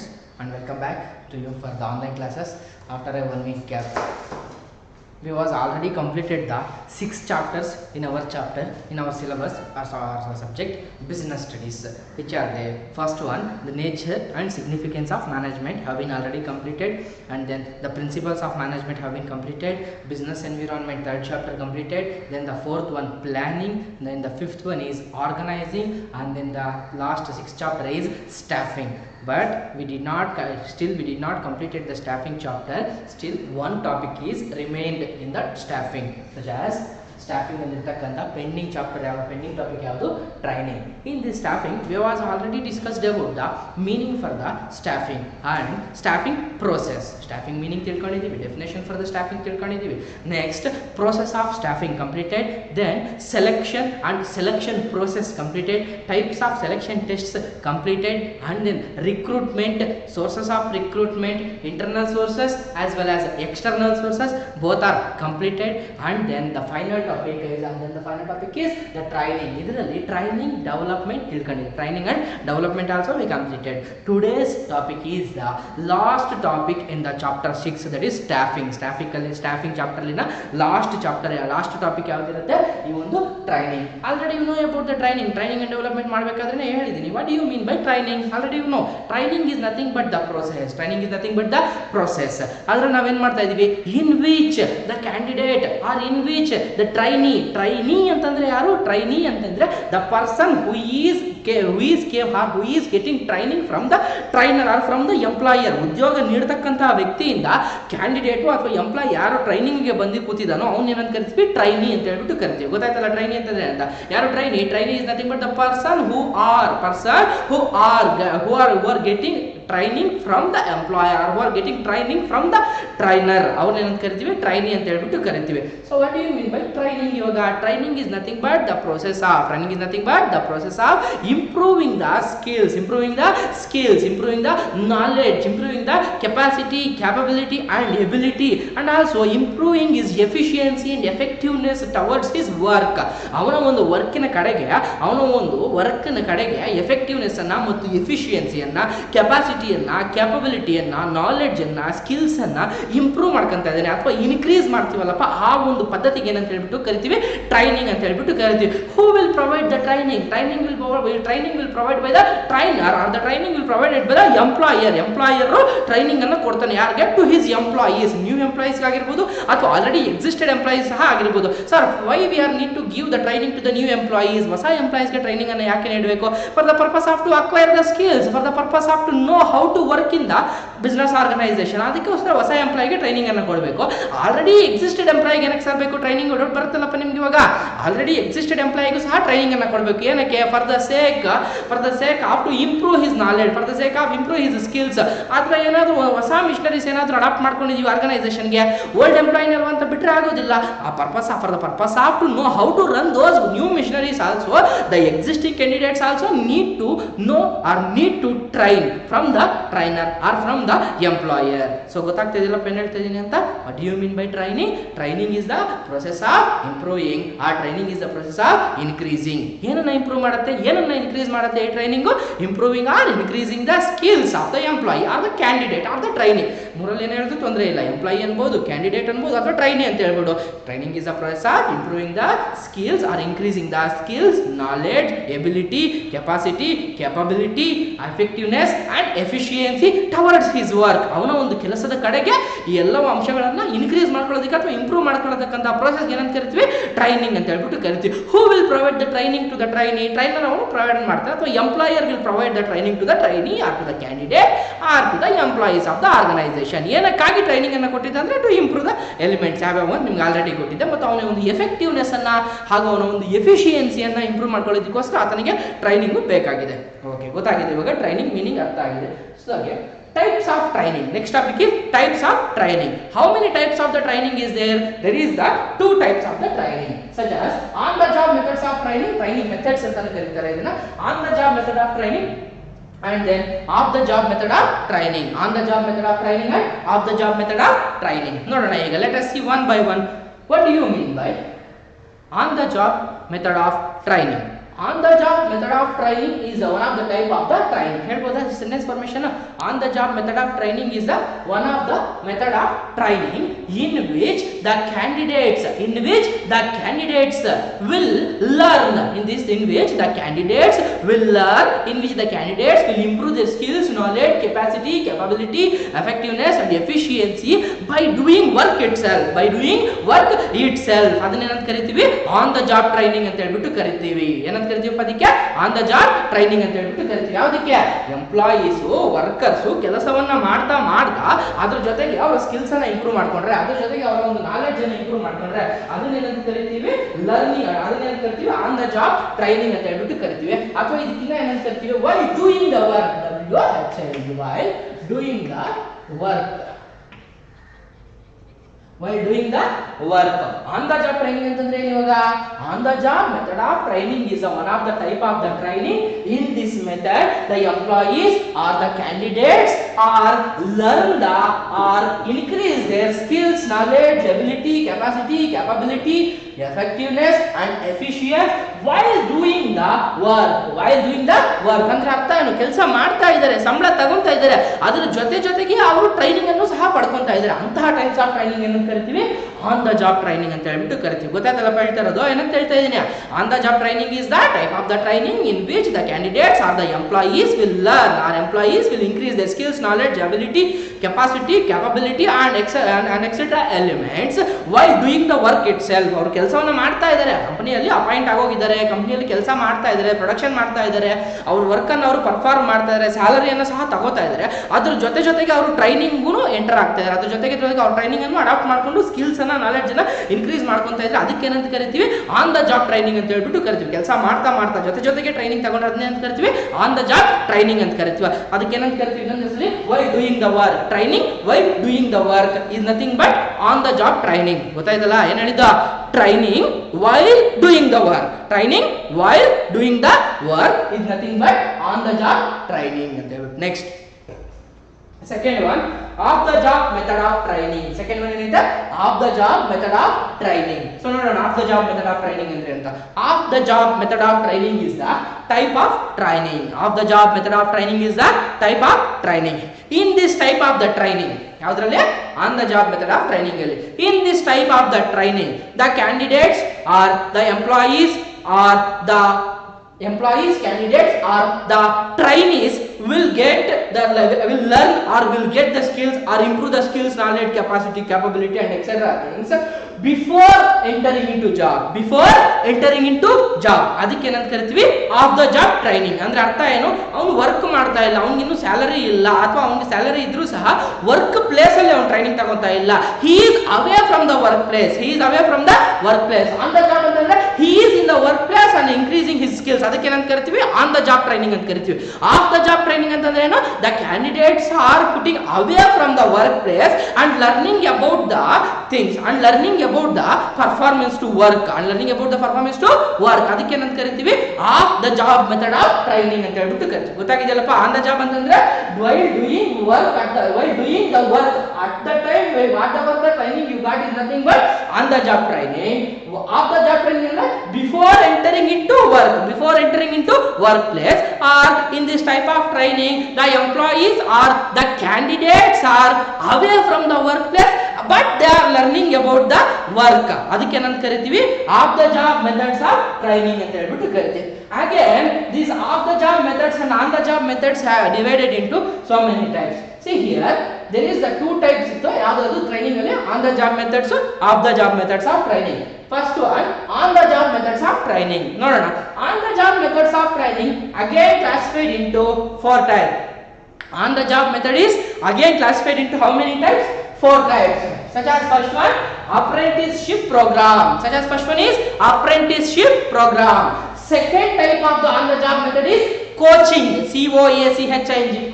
students, and welcome back to you for the online classes after a 1 week gap. We was already completed the 6 chapters in our syllabus as our subject business studies, which are the first one, the nature and significance of management have been already completed, and then the principles of management have been completed, business environment third chapter completed, then the fourth one planning, then the fifth one is organizing, and then the last 6th chapter is staffing. But we did not completed the staffing chapter. Still one topic is remained in the staffing, such as staffing alliರ್ತಕ್ಕಂತ pending chapter pending topic ಯಾವುದು training. In this staffing we was already discussed about the meaning for the staffing and staffing process. Staffing meaning ತಿಳ್ಕೊಂಡಿದ್ದೀವಿ, definition for the staffing ತಿಳ್ಕೊಂಡಿದ್ದೀವಿ. Next, process of staffing completed, then selection and selection process completed, types of selection tests completed, and then recruitment, sources of recruitment, internal sources as well as external sources, both are completed, and then the final topic is the training. ಇದರಲ್ಲಿ training development ತಿಳ್ಕೊಂಡಿದ್ದೀವಿ. Training and development also we completed. Today's topic is the last topic in the chapter 6, that is staffing. Staffing chapter ಲಿನ last topic ಯಾವ್ದಿರುತ್ತೆ, ಈ ಒಂದು training. Already you know about the training and development ಮಾಡಬೇಕಾದ್ರೆ ಹೇಳಿದ್ದೀನಿ. What do you mean by training? Already you know training is nothing but the process. ಆದ್ರೆ ನಾವೇನ್ ಮಾಡ್ತಾ ಇದೀವಿ, in which the candidate or in which the trainee ಅಂತಂದ್ರೆ ಯಾರು, trainee ಅಂತಂದ್ರೆ the person who is getting training from the trainer or from the employer. ಉದ್ಯೋಗ ನೀಡತಕ್ಕಂತ ವ್ಯಕ್ತಿಯಿಂದ candidate ಅಥವಾ ಎಂಪ್ಲಾಯ್ ಯಾರು ಟ್ರೈನಿಂಗ್ ಗೆ ಬಂದು ಕೂತಿದಾನೋ ಅವ್ನು ಏನಂತ ಕರಿತೀವಿ, ಟ್ರೈನಿ ಅಂತ ಹೇಳ್ಬಿಟ್ಟು ಕರಿತೀವಿ. ಗೊತ್ತಾಯ್ತಲ್ಲ ಟ್ರೈನಿ ಅಂತಂದ್ರೆ ಅಂತ. ಯಾರು trainee is nothing but the person who are getting training from the employer or who are getting training from the trainer. ಅವ್ರನ್ನ ಏನಂತ ಕರಿತೀವಿ, ಟ್ರೈನಿ ಅಂತ ಹೇಳ್ಬಿಟ್ಟು ಕರಿತೀವಿ. So what do you mean by training? ಇವಾಗ training is nothing but the process of improving the skills, improving the knowledge, improving the capacity, capability and ability, and also improving his efficiency and effectiveness towards his work. ಅವನ ಒಂದು ವರ್ಕಿನ ಕಡೆಗೆ effectiveness ಅನ್ನ ಮತ್ತು ಎಫಿಷಿಯನ್ಸಿಯನ್ನ, ಕೆಪಾಸಿಟಿಯನ್ನ, ಕ್ಯಾಪಬಿಲಿಟಿಯನ್ನ, knowledge ಅನ್ನ, skills ಅನ್ನ improve ಮಾಡ್ಕೊಂತ ಇದ್ದಾನೆ ಅಥವಾ ಇನ್ಕ್ರೀಸ್ ಮಾಡ್ತೀವಲ್ಲಪ್ಪ, ಆ ಒಂದು ಪದ್ಧತಿಗೆ ಏನಂತ ಹೇಳ್ಬಿಟ್ಟು ಕರಿತೀವಿ, ಟ್ರೈನಿಂಗ್ ಅಂತ ಹೇಳ್ಬಿಟ್ಟು ಕರಿತೀವಿ. Who will provide the training will provide by the trainer, or the training will provided by the employer. Training ಅನ್ನು ಕೊಡ್ತಾನೆ ಯಾರಿಗೆ, to his employees, new employees ಆಗಿರ್ಬೋದು ಅಥವಾ ಆಲ್ರೆಡಿ ಎಕ್ಸಿಸ್ಟೆಡ್ ಎಂಪ್ಲಾಯೀಸ್ ಸಹ ಆಗಿರ್ಬೋದು. Sir, why we are need to give the training to the new employees? ಹೊಸ ಎಂಪ್ಲಾಯೀಸ್ಗೆ training ಅನ್ನು ಯಾಕೆ ನೀಡಬೇಕು? For the purpose of to acquire the skills, for the purpose of to know how to work in the business organisation. ಅದಕ್ಕೋಸ್ಕರ ಹೊಸ ಎಂಪ್ಲಾಯಿಗೆ training ಅನ್ನು ಕೊಡಬೇಕು. Already existed ಎಂಪ್ಲಾಯಿಗೆ ಏನಕ್ಕೆ ಸರ್ ಬೇಕು ಟ್ರೈನಿಂಗ್? ಬರುತ್ತಲ್ಲಪ್ಪ ನಿಮ್ಗೆ ಇವಾಗ. ಆಲ್ರೆಡಿ ಎಕ್ಸಿಸ್ಟೆಡ್ ಎಂಪ್ಲಾಯಿಗೂ ಸಹ ಟ್ರೈನಿಂಗ್ ಅನ್ನು ಕೊಡಬೇಕು. ಏನಕ್ಕೆ? For the sake of to improve his knowledge, for the sake of improve his skills. ಅಥವಾ ಏನಾದರೂ ಹೊಸ ಮಿಷನರೀಸ್ ಏನಾದರೂ ಅಡಾಪ್ಟ್ ಮಾಡ್ಕೊಂಡಿದೀವಿ ಆರ್ಗನೈಸೇಷನ್ಗೆ, ಓಲ್ಡ್ ಎಂಪ್ಲಾಯಿನಲ್ವ ಅಂತ ಬಿಟ್ಟರೆ ಆಗೋದಿಲ್ಲ. For the purpose of to know how to run those new machineries also, the existing candidates also need to know or need to train from the trainer or from the employer. So ಗೊತ್ತಾಗ್ತಾ ಇದೆಯಲ್ಲ ಪೆನ್ ಹೇಳ್ತಾ ಇದೀನಿ ಅಂತ. What do you mean by training? Training is the process of improving, or training is the process of increasing. ಏನನ್ನ improve ಮಾಡುತ್ತೆ, ಏನನ್ನ increase ಮಾಡುತ್ತೆ ಈ training? Improving R increasing the skills of the employee or the candidate or the trainee. ಮೂರಲ್ಲಿ ಏನು ಹೇಳಿದ್ರು ತೊಂದರೆ ಇಲ್ಲ, ಎಂಪ್ಲಾಯಿ ಅನ್ಬೋದು, ಕ್ಯಾಂಡಿಡೇಟ್ ಅನ್ಬೋದು ಅಥವಾ ಟ್ರೈನಿ ಅಂತ ಹೇಳ್ಬೋದು. Training is the process of improving the skills R increasing the skills, knowledge, ability, capacity, capability, effectiveness and efficiency towards his work. ಅವನ ಒಂದು ಕೆಲಸದ ಕಡೆಗೆ ಈ ಎಲ್ಲ ಅಂಶಗಳನ್ನ ಇನ್ಕ್ರೀಸ್ ಮಾಡ್ಕೊಳ್ಳೋದಕ್ಕೆ ಅಥವಾ ಇಂಪ್ರೂವ್ ಮಾಡ್ಕೊಳ್ಳೋದಕ್ಕಂತ ಪ್ರೋಸೆಸ್ ಏನಂತ ಕರಿತೀವಿ, ಟ್ರೈನಿಂಗ್ ಅಂತ ಹೇಳ್ಬಿಟ್ಟು ಕರಿತೀವಿ. Who will provide the training to the trainee? Trainer ಅವನು ಪ್ರೊವೈಡ್ ಮಾಡ್ತಾರೆ, ಅಥವಾ employer will provide the training to the trainee or to the candidate or to the employees of the organisation. ಏನಕ್ಕಾಗಿ training ಅನ್ನು ಕೊಟ್ಟಿದ್ದ ಅಂದ್ರೆ ಟು ಇಂಪ್ರೂವ್ ದ ಎಲಿಮೆಂಟ್ಸ್ ಯಾವ್ಯಾವ ನಿಮ್ಗೆ already ಕೊಟ್ಟಿದ್ದೆ, ಮತ್ತು ಅವನ ಒಂದು ಎಫೆಕ್ಟಿವ್ನೆಸ್ ಅನ್ನ ಹಾಗೂ ಅವನ ಒಂದು ಎಫಿಷಿಯನ್ಸಿಯನ್ನ ಇಂಪ್ರೂವ್ ಮಾಡ್ಕೊಳ್ಳೋದಕ್ಕೋಸ್ಕರ ಆತನಿಗೆ ಟ್ರೈನಿಂಗ್ ಬೇಕಾಗಿದೆ. ಓಕೆ, ಗೊತ್ತಾಗಿದೆ ಇವಾಗ ಟ್ರೈನಿಂಗ್ ಮೀನಿಂಗ್ ಅರ್ಥ ಆಗಿದೆ. ಸೊ ಹಾಗೆ types of training. Next topic is types of training. How many types of the training is there? There is the 2 types of the training, such as on the job methods of training methods ಅಂತ ಕರೀತಾರೆ ಇದನ್ನ. on the job method of training and then off the job method of training. on the job method of training and off the job method of training. ನೋಡೋಣ ಈಗ. let us see one by one. What do you mean by on the job method of training? On the job method of training is one of the type of the training. ಹೇಳ್ಬೋದಾ sentence formation? On the job method of training is the one of the method of training in which the candidates will learn improve their skills, knowledge, capacity, capability, effectiveness and efficiency by doing work itself. ಅದನ್ನ ಏನಂತ ಕರಿತೀವಿ? On the job training ಅಂತ ಹೇಳ್ಬಿಟ್ಟು ಕರಿತೀವಿ. ಏನಂತ ಕರಿತೀವಿ ಅದಕ್ಕೆ? On the job training ಅಂತ ಹೇಳ್ಬಿಟ್ಟು ಕರಿತೀವಿ. ಯಾವುದಕ್ಕೆ? ಎಂಪ್ಲಾಯೀಸ್ ವರ್ಕರ್ಸ್ ಕೆಲಸವನ್ನ ಮಾಡ್ತಾ ಅದ್ರ ಜೊತೆಗೆ ಅವರ ಸ್ಕಿಲ್ಸ್ ಅನ್ನ ಇಂಪ್ರೂವ್ ಮಾಡ್ಕೊಂಡ್ರೆ, ಅದ್ರ ಜೊತೆಗೆ ಅವರ ಒಂದು ನಾಲೆಡ್ಜ್ ಅನ್ನ ಇಂಪ್ರೂವ್ ಮಾಡ್ಕೊಂಡ್ರೆ ಅದನ್ನ ಏನಂತ ಕರಿತೀವಿ? ಲರ್ನಿಂಗ್. ಅದನ್ನ ಏನಂತ ಕರಿತೀವಿ? ಆನ್ ದ ಜಾಬ್ ಟ್ರೈನಿಂಗ್ ಅಂತ ಹೇಳ್ಬಿಟ್ಟು ಕರಿತೀವಿ. ಅಥವಾ ಇದಕ್ಕಿಂತ ಏನಂತ ಕರಿತೀವಿ? while doing the work. while doing the work. while doing the work. On the job training ಅಂತಂದ್ರೆ ಇವಾಗ on the job method of training is one of the type of the training. In this method the employees or the candidates are learned or increase their skills, knowledge, ability, capacity, capability, effectiveness and efficiency while doing the work. ಅಂದ್ರೆ ಅರ್ಥ ಏನು? ಕೆಲಸ ಮಾಡ್ತಾ ಇದ್ದಾರೆ, ಸಂಬಳ ತಗೊಂತಾ ಇದ್ದಾರೆ, ಅದರ ಜೊತೆಗೆ ಅವರು ಟ್ರೈನಿಂಗ್ ಅನ್ನು ಸಹ ಪಡ್ಕೊಂತಾ ಇದ್ದಾರೆ. ಅಂತಹ ಟೈಪ್ಸ್ ಆಫ್ ಟ್ರೈನಿಂಗ್ ಅನ್ನು ಕರಿತೀವಿ ಆನ್ ದ ಜಾಬ್ ಟ್ರೈನಿಂಗ್ ಅಂತ ಹೇಳ್ಬಿಟ್ಟು ಕರಿತೀವಿ. ಗೊತ್ತಾಯ್ತಲ್ಲಪ್ಪ ಹೇಳ್ತಾ ಇರೋದು? ಏನಂತ ಹೇಳ್ತಾ ಇದ್ದೀನಿ? On the job training is the type of the training in which the candidates are the employees will learn or employees will increase their skills, knowledge, ability, capacity, capability and etc elements while doing the work itself. ಅವರು ಕೆಲಸವನ್ನ ಮಾಡ್ತಾ ಇದ್ದಾರೆ, ಕಂಪನಿಯಲ್ಲಿ appoint ಆಗೋಗಿದ್ದಾರೆ, ಕಂಪನಿಯಲ್ಲಿ ಕೆಲಸ ಮಾಡ್ತಾ ಇದ್ದಾರೆ, production ಮಾಡ್ತಾ ಇದ್ದಾರೆ, ಅವ್ರ ವರ್ಕ್ ಅನ್ನು ಅವರು ಪರ್ಫಾರ್ಮ್ ಮಾಡ್ತಾ ಇದ್ದಾರೆ, ಸ್ಯಾಲರಿಯನ್ನು ಸಹ ತಗೋತಾ ಇದ್ದಾರೆ. ಅದ್ರ ಜೊತೆಗೆ ಅವರು ಟ್ರೈನಿಂಗ್ಗೂ ಎಂಟರ್ ಆಗ್ತಾ ಇದ್ದಾರೆ. ಅದ್ರ ಜೊತೆಗೆ ಅವ್ರ ಟ್ರೈನಿಂಗ್ ಅನ್ನು ಅಡಾಪ್ಟ್ ಮಾಡ್ಕೊಂಡು ಸ್ಕಿಲ್ಸ್ ಅನ್ನ ನಾಲೆಡ್ಜ್ ಅನ್ನ ಇನ್ಕ್ರೀಸ್ ಮಾಡ್ಕೊಂತಾ ಇದ್ರೆ ಅದಕ್ಕೆ ಏನಂತ ಕರಿತೀವಿ? ಆನ್ ದ ಜಾಬ್ ಟ್ರೈನಿಂಗ್ ಅಂತ ಹೇಳ್ಬಿಟ್ಟು ಕರಿತೀವಿ. ಕೆಲಸ ಮಾಡ್ತಾ ಜೊತೆಗೆ ಟ್ರೈನಿಂಗ್ ತಗೊಂಡ್ರೆ ಅದನ್ನೇ ಅಂತ ಕರಿತೀವಿ? ಆನ್ ದ ಜಾಬ್ ಟ್ರೈನಿಂಗ್ ಅಂತ ಕರಿತೀವಿ. ಅದಕ್ಕೆ ಏನಂತ ಕರಿತೀವಿ? ಇನ್ನೊಂದು ಹೆಸರು while doing the work. Training while doing the work is nothing but on the job training. ಗೊತ್ತಾಯ್ತಲ್ಲ ಏನ್ ಹೇಳಿದ? Training while doing the work. Training while doing the work is nothing but on the job training ಅಂತ ಹೇಳ್ಬಿಟ್ಟು. Next second one, off the job method of training. Second one ಏನಂತ? off the job method of training. So ನೋಡೋಣ off the job method of training ಅಂದ್ರೆ ಅಂತ. off the job method of training is the type of training. off the job method of training is the type of training. In this type of the training, ಯಾವುದರಲ್ಲಿ? on the job method of training ಅಲ್ಲಿ. in this type of the training the candidates or the employees or the candidates or the trainees will learn or will get the skills or improve the skills, knowledge, capacity, capability and etc things before entering into job. ಅದಕ್ಕೆ ಏನಂತ ಕರಿತೀವಿ? Off the job training. ಅಂದ್ರೆ ಅರ್ಥ ಏನು? ಅವನು work ಮಾಡ್ತಾ ಇಲ್ಲ, ಅವನಿಗಿನ್ನೂ salary ಇಲ್ಲ, ಅಥವಾ ಅವನಿಗೆ ಸ್ಯಾಲರಿ ಇದ್ರೂ ಸಹ ವರ್ಕ್ ಪ್ಲೇಸ್ ಅಲ್ಲಿ ಅವನು ಟ್ರೈನಿಂಗ್ ತಗೊಂತಾ ಇಲ್ಲ. he is away from the workplace. on the job ಅಂತಂದ್ರೆ he is in the workplace and increasing his skills. ಅದಕ್ಕೆ ಏನಂತ ಕರಿತೀವಿ? ಆನ್ ದ ಜಾಬ್ ಟ್ರೈನಿಂಗ್ ಅಂತ ಕರಿತೀವಿ. ಆಫ್ ದ ಜಾಬ್ ಟ್ರೈನಿಂಗ್ ಅಂತಂದ್ರೆ ಏನು? The candidates are putting away from the work place and learning about the things and learning about the performance to work ಅದಕ್ಕೆ ಏನಂತ ಕರಿತೀವಿ? Off the job method of training ಅಂತ ಹೇಳ್ಬಿಟ್ಟು ಕರಿತೀವಿ. ಗೊತ್ತಾಗಿದೆಯಲ್ಲಪ್ಪ? On the job ಅಂತಂದ್ರೆ while doing the work at the time whatever the training you got is nothing but on the job training. Off the job training ಅಂದ್ರೆ before entering into workplace or in this type of training the employees or the candidates are away from the workplace but they are learning about the work. ಅದಕ್ಕೆ ಏನಂತ ಕರಿತೀವಿ? Off the job methods of training ಅಂತ ಹೇಳ್ಬಿಟ್ಟು ಕರಿತೀವಿ. Again, these off the job methods and on the job methods have divided into so many types. See here, there is the two types ಇತ್ತು. ಯಾವುದು? Training ಅಲ್ಲಿ on the job methods, off the job methods of training. First one, on the job methods of training. ನೋಡೋಣ. on the job methods of training again classified into four types. on the job method is again classified into how many types? Four types. Such as first one, apprenticeship program. Second type of the on the job method is coaching.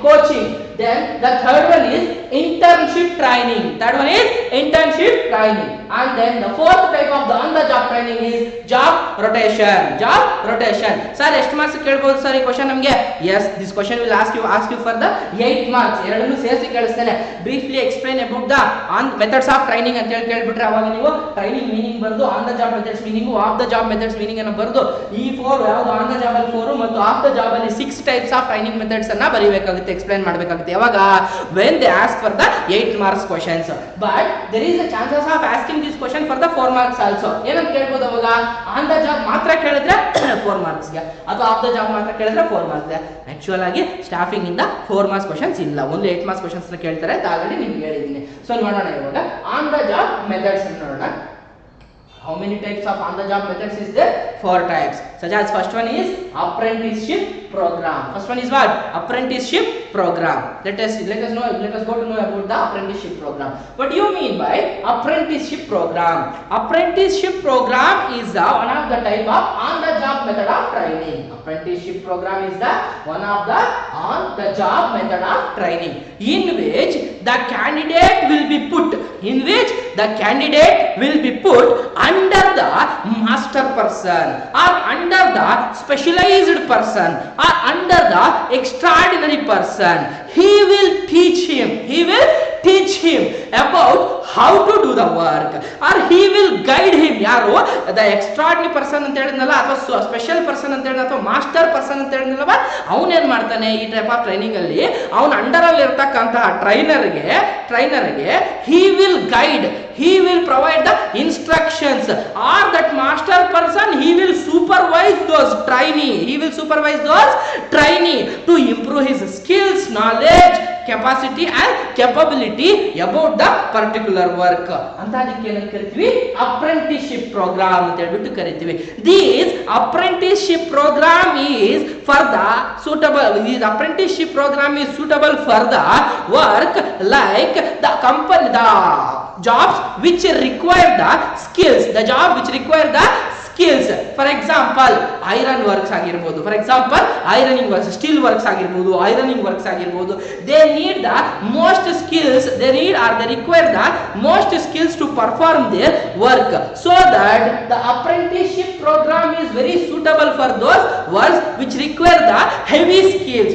coaching. Then the third one is internship training. Third one is internship training. And then the fourth type of the on the job training is job rotation. Job rotation. Sir, ಎಷ್ಟು marks ಕೇಳಬಹುದು sir ಈ question ನಮಗೆ? Yes, this question will ask you for the 8 marks. ಎರಡನ್ನು ಸೇರಿಸಿ ಕೇಳಿಸ್ತಾನೆ. Briefly explain about the on methods of training ಅಂತ ಹೇಳಿ ಕೇಳ್ಬಿಟ್ರೆ ಅವಾಗ ನೀವು ಟ್ರೈನಿಂಗ್ ಮೀನಿಂಗ್ ಬರೆದು on the job methods meaning of the job methods meaning ಅನ್ನು ಬರೆದು ಈ 4 ಯಾವುದು ಆನ್ ದ ಜಾಬ್ ಅಲ್ಲಿ 4 ಮತ್ತು ಆಫ್ ದ ಜಾಬ್ ಅಲ್ಲಿ 6 ಟೈಪ್ಸ್ ಆಫ್ ಟ್ರೈನಿಂಗ್ ಮೆಥಡ್ಸ್ ಅನ್ನ ಬರೀಬೇಕಾಗುತ್ತೆ, ಎಕ್ಸ್ಪ್ಲೈನ್ ಮಾಡಬೇಕಾಗುತ್ತೆ. ಯಾವಾಗ when they ask for the 8 marks questions, but there is a chances of asking this question for the 4 marks also. ಏನಂತ ಕೇಳಬಹುದು ಅವಾಗ? On the job ಮಾತ್ರ ಕೇಳಿದ್ರೆ 4 marks ಗೆ ಅಥವಾ ಆಫ್ ದ ಜಾಬ್ ಮಾತ್ರ ಕೇಳಿದ್ರೆ 4 marks ಗೆ. ಆಕ್ಚುಯಲ್ ಆಗಿ ಸ್ಟಾಫಿಂಗ್ ಇಂದ 4 marks questions ಇಲ್ಲ, only 8 marks questions ಕೇಳ್ತಾರೆ ಅಂತ ಆಲ್ರೆಡಿ ನಿಮ್ಗೆ ಹೇಳಿದ್ದೀನಿ. ಸೊ ನೋಡೋಣ ಇವಾಗ ಆನ್ ದ ಜಾಬ್ ಮೆಥಡ್ಸ್ ನೋಡೋಣ. How many types of on the job methods is there? 4 types. Such as first one is apprenticeship program. First one is what? Apprenticeship program. Let us go to know about the apprenticeship program. What do you mean by apprenticeship program? Apprenticeship program is the one of the type of on the job method of training. Apprenticeship program is the one of the on the job method of training in which the candidate will be put under the master person or under the specialized person or under the extraordinary person. He will teach him about how to do the work or he will guide him. ಯಾರು the extraordinary person ಅಂತ ಹೇಳಿದ್ನಲ್ಲ ಅಥವಾ special person ಅಂತ ಹೇಳಿದ ಅಥವಾ master person ಅಂತ ಹೇಳಿದ್ನಲ್ಲ, ಅವನು ಏನ್ ಮಾಡ್ತಾನೆ ಈ ಟೈಪ್ ಆಫ್ ಟ್ರೈನಿಂಗ್ ಅಲ್ಲಿ ಅವನ ಅಂಡರ್ ಅಲ್ಲಿ ಇರತಕ್ಕಂತಹ ಟ್ರೈನರ್ಗೆ he will guide, he will provide the instructions, or that master person he will supervise those trainee to improve his skills, knowledge, capacity and capability about the particular work. ಅಂತ ಅದಕ್ಕೆ ಏನು ಕರಿತೀವಿ? apprenticeship program ಅಂತ ಹೇಳ್ಬಿಟ್ಟು ಕರಿತೀವಿ. This apprenticeship program is for the suitable for the work like the company, the jobs which require the skills, for example iron works ಆಗಿರಬಹುದು, for example ironing works, steel works ಆಗಿರಬಹುದು, ironing works ಆಗಿರಬಹುದು. They need the most skills, they require the most skills to perform their work, so that the apprenticeship program is very suitable for those works which require the heavy skills.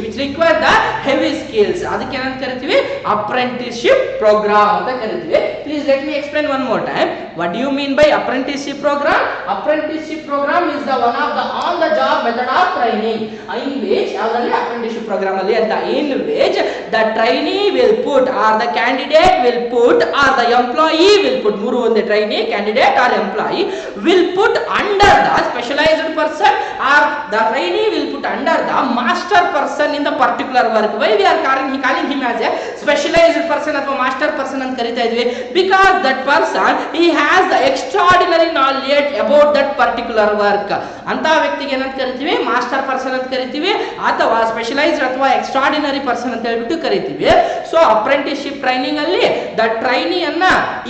ಅದಕ್ಕೆ ಏನಂತ ಕರಿತೀವಿ? apprenticeship program ಅಂತ ಕರಿತೀವಿ. Please let me explain one more time. What do you mean by apprenticeship program? Apprenticeship program is the one of the on the job method of training in which apprenticeship program ಅಲ್ಲಿ ಅಂತ in which the trainee will put or the candidate will put or the employee will put, ಮೂರು ಒಂದೇ, trainee, candidate or employee will put under the specialized person or the trainee will put under the master person in the particular work. Why we are calling him as a specialized person ಅಥವಾ master person ಅಂತ ಕರೀತಾ ಇದ್ವಿ? Because that person he has the extraordinary knowledge about that particular work. ಅಂತ ವ್ಯಕ್ತಿಗೆ ಏನಂತ ಕರಿತೀವಿ? Master person ಅಂತ ಕರಿತೀವಿ ಅಥವಾ ಸ್ಪೆಷಲೈಸ್ಡ್ ಅಥವಾ ಎಕ್ಸ್ಟ್ರಾರ್ಡಿನರಿ ಪರ್ಸನ್ ಅಂತ ಹೇಳ್ಬಿಟ್ಟು ಕರಿತೀವಿ. ಸೊ ಅಪ್ರೆಂಟಿಸ್ಶಿಪ್ ಟ್ರೈನಿಂಗ್ ಅಲ್ಲಿ ದ ಟ್ರೈನಿಯನ್ನ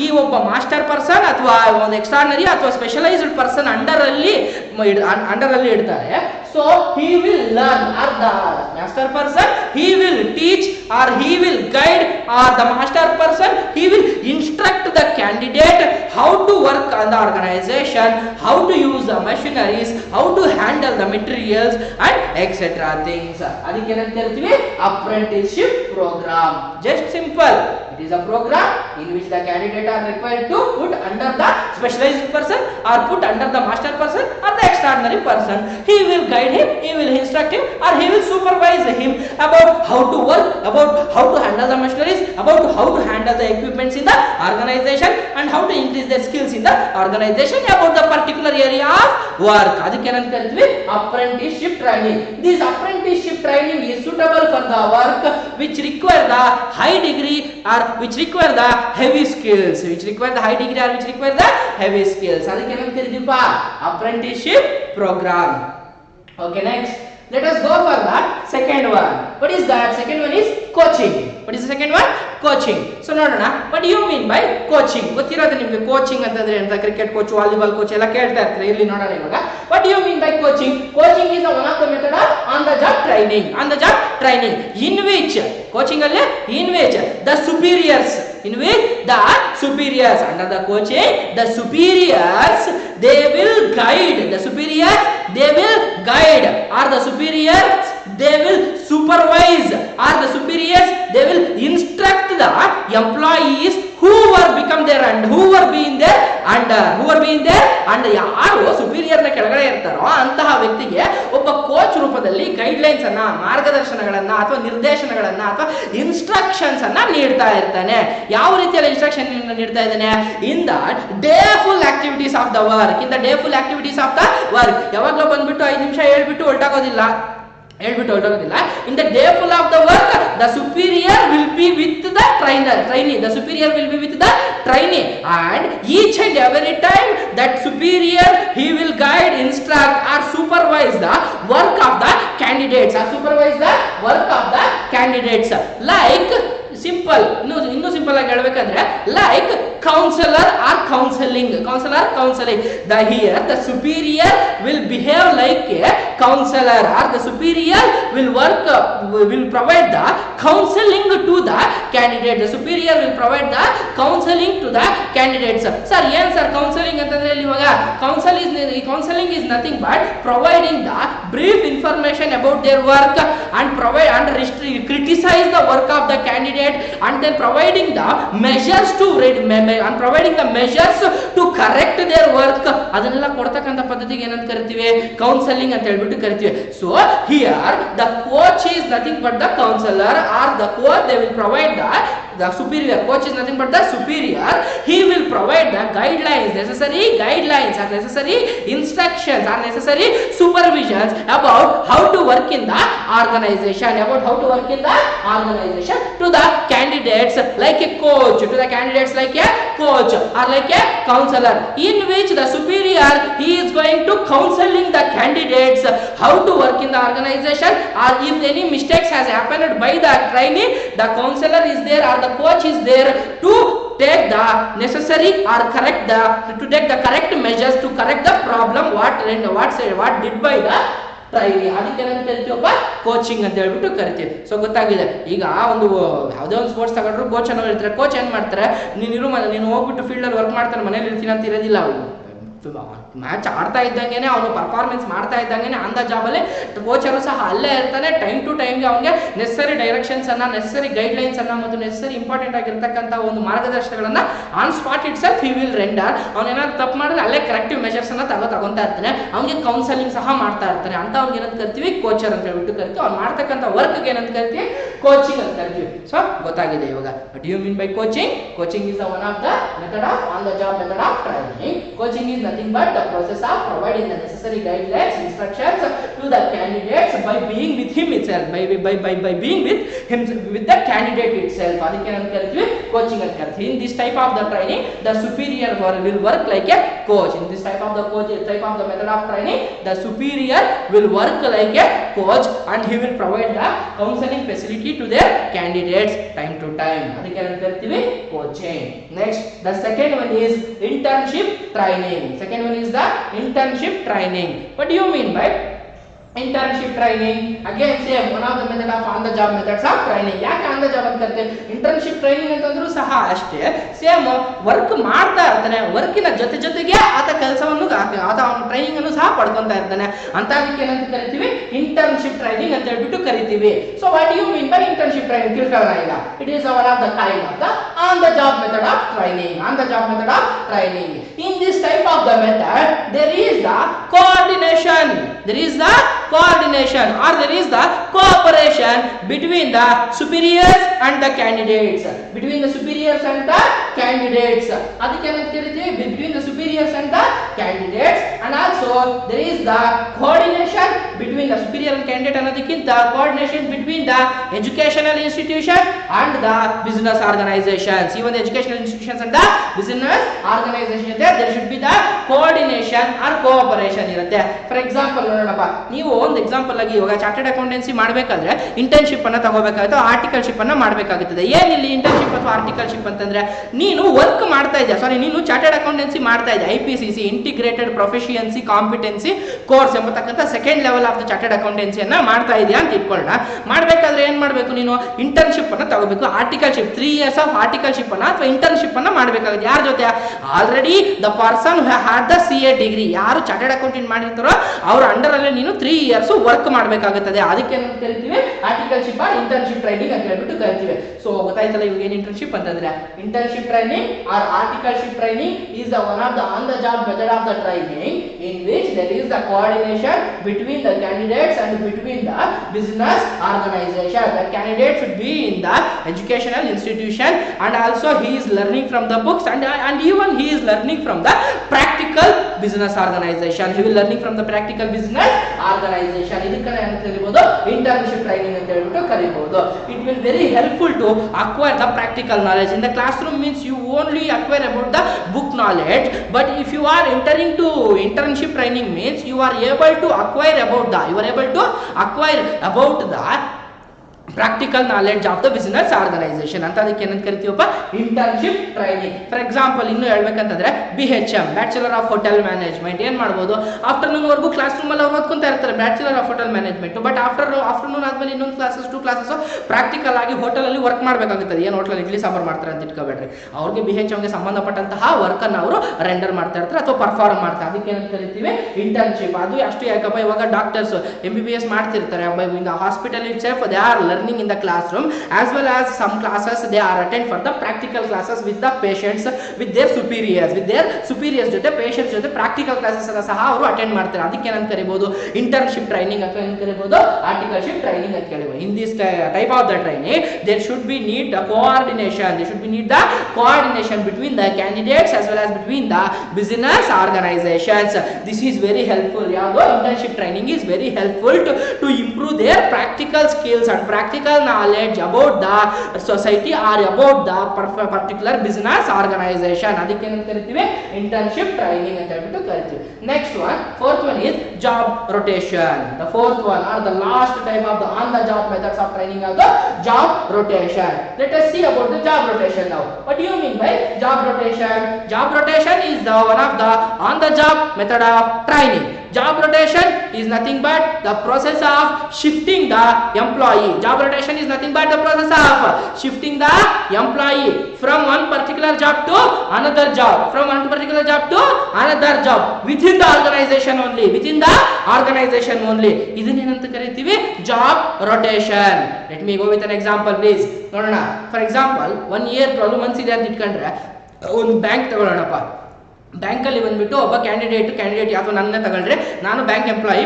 ಈ ಒಬ್ಬ ಮಾಸ್ಟರ್ ಪರ್ಸನ್ ಅಥವಾ ಒಂದು ಎಕ್ಸ್ಟ್ರಾರ್ಡಿನರಿ ಅಥವಾ ಸ್ಪೆಷಲೈಸ್ಡ್ ಪರ್ಸನ್ ಅಂಡರ್ ಅಲ್ಲಿ ಇಡ್ತಾರೆ. So he will learn, or the master person he will teach or he will guide, or the master person he will instruct the candidate how to work on the organization, how to use the machineries, how to handle the materials and etc things. ಅದಕ್ಕೆ ಏನಂತ ಹೇಳ್ತೀವಿ? apprenticeship program. Just simple, it is a program in which the candidate are required to put under the specialized person or put under the master person or the extraordinary person. He will guide him, he will instruct him, or he will supervise him about how to work, about how to handle the machineries, about how to handle the equipments in the organization and how to increase their skills in the organization about the particular area of work. ಅದಕ್ಕೆ ಏನಂತ ಕರೀತೀವಿ? apprenticeship training. This apprenticeship training is suitable for the work which require the high degree or which require the heavy skills, ಅದಕ್ಕೆ ಏನಂತ ಕರೀತೀವಪ್ಪ? apprenticeship program. Okay, next let us go for the second one. What is that? Second one is coaching. What is the second one? Coaching. So ನೋಡೋಣ, what do you mean by coaching? ಗೊತ್ತಿರೋದು ನಿಮಗೆ coaching ಅಂತಂದ್ರೆ ಅಂತ, cricket coach, volleyball coach ಎಲ್ಲ ಕೇಳ್ತಾ ಇರ್ತಾರೆ. ಇಲ್ಲಿ ನೋಡೋಣ ಇವಾಗ what do you mean by coaching? Coaching is one of the method of on the job training, on the job training, in which coaching alle, in which the superiors, in which the superiors, under the coaching, the superiors they will guide, the superiors they will guide, or the superiors they will supervise, or the superiors they will instruct the employees who were become there and who were being there under, who were being there and ಯಾರು superior ನ ಕೆಳಗಡೆ ಇರ್ತಾರೋ ಅಂತಹ ವ್ಯಕ್ತಿಗೆ ಒಬ್ಬ coach ರೂಪದಲ್ಲಿ guidelines ಅನ್ನ, ಮಾರ್ಗದರ್ಶನಗಳನ್ನ ಅಥವಾ ನಿರ್ದೇಶನಗಳನ್ನ ಅಥವಾ ಇನ್ಸ್ಟ್ರಕ್ಷನ್ಸ್ ಅನ್ನ ನೀಡ್ತಾ ಇರ್ತಾನೆ. ಯಾವ ರೀತಿಯಲ್ಲಿ ಇನ್ಸ್ಟ್ರಕ್ಷನ್ ನೀಡ್ತಾ ಇದ್ದಾನೆ? In the day full activities of the work, in the day full activities of the work. ಯಾವಾಗಲೂ ಬಂದ್ಬಿಟ್ಟು 5 ನಿಮಿಷ ಹೇಳ್ಬಿಟ್ಟು ಹೊರಟಾಗೋದಿಲ್ಲ. In the day full of the work, the superior will be with the trainee. The superior will be with the trainee, and each and every time that superior he will guide, instruct or supervise the work of the candidates, or supervise the work of the candidates. Like simple, ಇನ್ನು simple ಆಗಿ ಹೇಳಬೇಕಂದ್ರೆ like counsellor or counselling, counsellor counselling. The here the superior will behave like a counselor, or the superior will work, will provide the counseling to the candidate. The superior will provide the counseling to the candidates. Sir, ಏನು sir counselling ಅಂತಂದ್ರೆ ಇವಾಗ counseling is nothing but providing the brief information about their work and provide and criticize the work of the candidate, and then providing the measures to and providing the measures to correct their work. ಅದನ್ನೆಲ್ಲ ಕೊಡ್ತಕ್ಕಂತ ಪದ್ಧತಿಗೆ ಏನಂತ ಕರಿತೀವಿ? Counselling ಅಂತ ಹೇಳ್ಬಿಟ್ಟು ಕರಿತೀವಿ. So here the coach is nothing but the counselor, or the coach they will provide the superior. Coach is nothing but the superior. He will provide the guidelines, necessary guidelines or necessary instructions or necessary supervisions about how to work in the organization, about how to work in the organization to the candidates like a coach, to the candidates like a coach or like a counselor, in which the superior he is going to counseling the candidates how to work in the organization, or if any mistakes has happened by the trainee, the counselor is there or the coach is there to take the necessary or correct the, to take the correct measures to correct the problem what did by the trainee. ಅದಕ್ಕೆ ಏನಂತ ಕರಿತೀವಪ್ಪ? Coaching ಅಂತ ಹೇಳ್ಬಿಟ್ಟು ಕರಿತೀವಿ. So ಗೊತ್ತಾಗಿದೆ. ಈಗ ಒಂದು ಯಾವುದೇ ಒಂದು ಸ್ಪೋರ್ಟ್ಸ್ ತಗೊಂಡ್ರು ಕೋಚ್ ಅನ್ನೋ ಹೇಳ್ತಾರೆ. ಕೋಚ್ ಏನ್ ಮಾಡ್ತಾರೆ? ನೀನು ಹೋಗ್ಬಿಟ್ಟು ಫೀಲ್ಡ್ ಅಲ್ಲಿ ವರ್ಕ್ ಮಾಡ್ತಾನೆ, ಮನೇಲಿ ಇರ್ತೀನಿ ಅಂತ ಇರೋದಿಲ್ಲ. ಅವನು ಮ್ಯಾಚ್ ಆಡ್ತಾ ಇದ್ದಂಗೆನೆ, ಅವನು ಪರ್ಫಾರ್ಮೆನ್ಸ್ ಮಾಡ್ತಾ ಇದ್ದಂಗೆನೆ ಆನ್ ದ ಜಾಬ್ ಅಲ್ಲಿ ಕೋಚರು ಸಹ ಅಲ್ಲೇ ಇರ್ತಾನೆ. ಟೈಮ್ ಟು ಟೈಮ್ಗೆ ಅವನಿಗೆ ನೆಸೆಸರಿ ಡೈರೆಕ್ಷನ್ಸ್ ಅನ್ನ, ನೆಸೆಸರಿ ಗೈಡ್ಲೈನ್ಸ್ ಅನ್ನ ಮತ್ತು ನೆಸೆಸರಿ ಇಂಪಾರ್ಟೆಂಟ್ ಆಗಿರ್ತಕ್ಕಂಥ ಒಂದು ಮಾರ್ಗದರ್ಶನಗಳನ್ನ on spot itself he will render. ಅವನೇನಾದ್ರು ತಪ್ಪು ಮಾಡಿದ್ರೆ ಅಲ್ಲೇ ಕರೆಕ್ಟಿವ್ ಮೆಷರ್ಸ್ ಅನ್ನ ತಗೊಂತಾ ಇರ್ತಾನೆ. ಅವನಿಗೆ ಕೌನ್ಸೆಲಿಂಗ್ ಸಹ ಮಾಡ್ತಾ ಇರ್ತಾನೆ. ಅಂತ ಅವ್ನಿಗೆ ಏನಂತ ಕರಿತೀವಿ? ಕೋಚರ್ ಅಂತ ಹೇಳ್ಬಿಟ್ಟು ಕರಿತೀವಿ. ಅವ್ನು ಮಾಡ್ತಕ್ಕಂಥ ವರ್ಕ್ಗೆ ಏನಂತ ಕರಿತೀವಿ? ಕೋಚಿಂಗ್ ಅಂತ ಕರಿತೀವಿ. ಸೊ ಗೊತ್ತಾಗಿದೆ ಇವಾಗ. What you mean by coaching? Coaching is one of the method of on the job method of training. Coaching is nothing but the process of providing the necessary guidelines, instructions to the candidates by being with him itself, by being with him, with the candidate itself. ಅದಕ್ಕೆ ಏನು ಕರಿತೀವಿ? Coaching ಅಂತ ಕರಿತೀವಿ. In this type of the training, the superior will work like a coach. In this type of the method of training, the superior will work like a coach, and he will provide the counseling facility to their candidates time to time. ಅದಕ್ಕೆ ಏನು ಕರಿತೀವಿ? Coaching. Next, the second one is internship training. Second one is the internship training. What do you mean by internship training? Again same, one of the method of on the job methods of training. ಯಾಕೆ on the job ಅಂತ ಕರಿತೀವಿ? internship training ಅಂತಂದ್ರೂ ಸಹ ಅಷ್ಟೇ same work ಮಾಡ್ತಾ ಇರ್ತಾನೆ. ವರ್ಕಿನ ಜೊತೆಗೆ ಆತ ಕೆಲಸವನ್ನು ಆತ ಅವನ ಟ್ರೈನಿಂಗ್ ಅನ್ನು ಸಹ ಪಡ್ಕೊಂತಾ ಇರ್ತಾನೆ. ಅಂತದಕ್ಕೆ ಏನಂತ ಕರಿತೀವಿ? internship training ಅಂತ ಹೇಳ್ಬಿಟ್ಟು ಕರಿತೀವಿ. So what do you mean by internship training? ತಿಳ್ಕೊಳ್ಳೋಣ ಈಗ. It is one of the kind of the on the job method of training. On the job method of training. In this type of the method, there is the coordination. There is the coordination or there is the cooperation between the superiors and the candidates. Between the superiors and the candidates. ಅದಕ್ಕೆ ಏನಂತ ಕರಿತೀವಿ? Between the superiors and the candidates. And also there is the coordination between the superior and candidate ಅನ್ನೋದಕ್ಕಿಂತ coordination between the educational institution and the business organizations. Even the educational institutions and the business organization, there should be the coordination or cooperation ಇರುತ್ತೆ. For example ನೋಡೋಣಪ್ಪ, ನೀವು ಒಂದು example ಆಗಿ ಇವಾಗ chartered accountancy ಮಾಡಬೇಕಾದ್ರೆ internship ಅನ್ನ ತಗೋಬೇಕಾಗುತ್ತೆ, articleship ಅನ್ನ ಮಾಡಬೇಕಾಗುತ್ತದೆ. ಏನಿಲ್ಲಿ internship ಅಥವಾ ಆರ್ಟಿಕಲ್ಶಿಪ್ ಅಂತಂದ್ರೆ, ನೀನು ವರ್ಕ್ ಮಾಡ್ತಾ ಇದ್ಯಾ, ನೀನು ಚಾರ್ಟರ್ಡ್ ಅಕೌಂಟೆನ್ಸಿ ಮಾಡ್ತಾ ಇದ್ಯಾ, IPCC integrated proficiency competency course ಎಂಬತಕ್ಕಂಥ second level of the chartered ಅಕೌಂಟೆನ್ಸಿಯನ್ನ ಮಾಡ್ತಾ ಇದೆಯಾ ಅಂತ ಇಟ್ಕೊಳ್ಳೋಣ. ಮಾಡಬೇಕಾದ್ರೆ ಏನು ಮಾಡಬೇಕು, ನೀನು ಇಂಟರ್ನ್ಶಿಪ್ ಅನ್ನ ತಗೋಬೇಕು. ಆರ್ಟಿಕಲ್ಶಿಪ್ 3 years ಆಫ್ ಆರ್ಟಿಕಲ್ಶಿಪ್ ಅನ್ನ ಅಥವಾ ಇಂಟರ್ನ್ಶಿಪ್ ಅನ್ನ ಮಾಡಬೇಕಾಗುತ್ತೆ. ಯಾರ ಜೊತೆ? Already the person who had the CA degree, ಯಾರು ಚಾರ್ಟರ್ಡ್ ಅಕೌಂಟೆಂಟ್ ಮಾಡಿರ್ತಾರೋ ಅವ್ರ ಅಂಡರ್ ಅಲ್ಲಿ ನೀನು 3 years ವರ್ಕ್ ಮಾಡಬೇಕಾಗುತ್ತದೆ. ಅದಕ್ಕೆ ಏನು ಕರಿತೀವಿ? ಆರ್ಟಿಕಲ್ಶಿಪ್ ಆರ್ ಇಂಟರ್ನ್ಶಿಪ್ ಟ್ರೈನಿಂಗ್ ಅಂತ ಹೇಳ್ಬಿಟ್ಟು ಕರಿತೀವಿ. ಸೊ ಗೊತ್ತಾಯ್ತಲ್ಲ ಇವಾಗ ಏನು ಇಂಟರ್ನ್ಶಿಪ್ ಅಂತಂದ್ರೆ? Internship training or articleship training is the one of the on the job method of the training in which there is the coordination between the candidates and between the business organization. The candidate should be in the educational institution and also he is learning from the books and even he is learning from the practical business organization. He will learning from the practical business organization. ಇದಕ್ಕೆ ಏನು ಕರೀಬಹುದು? internship training ಅಂತ ಹೇಳ್ಬಿಟ್ಟು ಕರೀಬಹುದು. It will very helpful to acquire the practical knowledge. In the classroom means you only acquire about the book knowledge, but if you are entering to internship training means you are able to acquire about the practical knowledge of the business organisation ಅಂತ. ಅದಕ್ಕೆ ಏನಂತ ಕರಿತೀವಪ್ಪ? Internship training. For example ಇನ್ನು ಹೇಳ್ಬೇಕಂತಂದ್ರೆ BHM bachelor of hotel management ಏನ್ ಮಾಡ್ಬೋದು? Afternoon ವರೆಗೂ class room ಅಲ್ಲಿ ಅವ್ರು ಓದ್ಕೊಂತಾ ಇರ್ತಾರೆ bachelor of hotel management. But afternoon ಆದ್ಮೇಲೆ ಇನ್ನೊಂದು ಕ್ಲಾಸಸ್ 2 ಕ್ಲಾಸಸ್ ಪ್ರಾಕ್ಟಿಕಲ್ ಆಗಿ ಹೋಟೆಲ್ ಅಲ್ಲಿ ವರ್ಕ್ ಮಾಡಬೇಕಾಗುತ್ತದೆ. ಏನು ಹೋಟೆಲ್ ಇಡ್ಲಿ ಸಾಂಬಾರ್ ಮಾಡ್ತಾರೆ ಅಂತ ಇಟ್ಕೋಬೇಡ್ರಿ, ಅವ್ರಿಗೆ BHM ಗೆ ಸಂಬಂಧಪಟ್ಟಂತಹ ವರ್ಕ್ ಅನ್ನು ಅವರು ರೆಂಡರ್ ಮಾಡ್ತಾ ಇರ್ತಾರೆ ಅಥವಾ ಪರ್ಫಾರ್ಮ್ ಮಾಡ್ತಾರೆ. ಅದಕ್ಕೆ ಏನಂತ ಕರಿತೀವಿ? ಇಂಟರ್ನ್ಶಿಪ್. ಅದು ಅಷ್ಟು ಯಾಕಪ್ಪ, ಇವಾಗ ಡಾಕ್ಟರ್ಸ್ MBBS ಮಾಡ್ತಿರ್ತಾರೆ, in the hospital it self they are learning in the classroom as well as some classes they are attend for the practical classes with the patients with their superiors ಜೊತೆ patients ಜೊತೆ practical classes ಅನ್ನು ಸಹ ಅವರು attend ಮಾಡ್ತಾರೆ. ಅದಕ್ಕೆ ಏನಂತ ಕರೀಬಹುದು? Internship training ಅಥವಾ ಏನು ಕರೀಬಹುದು? ಆರ್ಟಿಕಲ್ಶಿಪ್ ಟ್ರೈನಿಂಗ್ ಅಂತ ಕರೀಬಹುದು. In this type of the training there should be need the coordination between the candidates as well as between the business organizations. This is very helpful. ಯಾವುದು? internship training is very helpful to improve their practical skills and practical knowledge about the society or about the particular business organization. ಅದಕ್ಕೆ ಏನು ಕರಿತೀವಿ? internship training ಅಂತ ಹೇಳ್ಬಿಟ್ಟು ಕರಿತೀವಿ. Next one, fourth one is job rotation. The fourth one or the last type of the on the job methods of training of the job rotation. Let us see about the job rotation now. What do you mean by job rotation? Job rotation is the one of the on the job method of training. Job rotation is nothing but the process of shifting the employee. Job rotation is nothing but the process of shifting the employee from one particular job to another job, from one particular job to another job within the organization only. ಇದನ್ನೇನಂತ ಕರಿತೀವಿ? Job rotation. Let me go with an example please. ನೋಡೋಣ. For example 1 year 12 months ಇದೆ ಅಂತ ಇಟ್ಕೊಂಡ್ರೆ ಒಂದು bank ತಗೊಳ್ಳೋಣಪ್ಪ. ಬ್ಯಾಂಕಲ್ಲಿ ಬಂದ್ಬಿಟ್ಟು ಒಬ್ಬ candidate ಯಾವುದು ನನ್ನ ತಗೊಳ್ರೆ, ನಾನು ಬ್ಯಾಂಕ್ ಎಂಪ್ಲಾಯಿ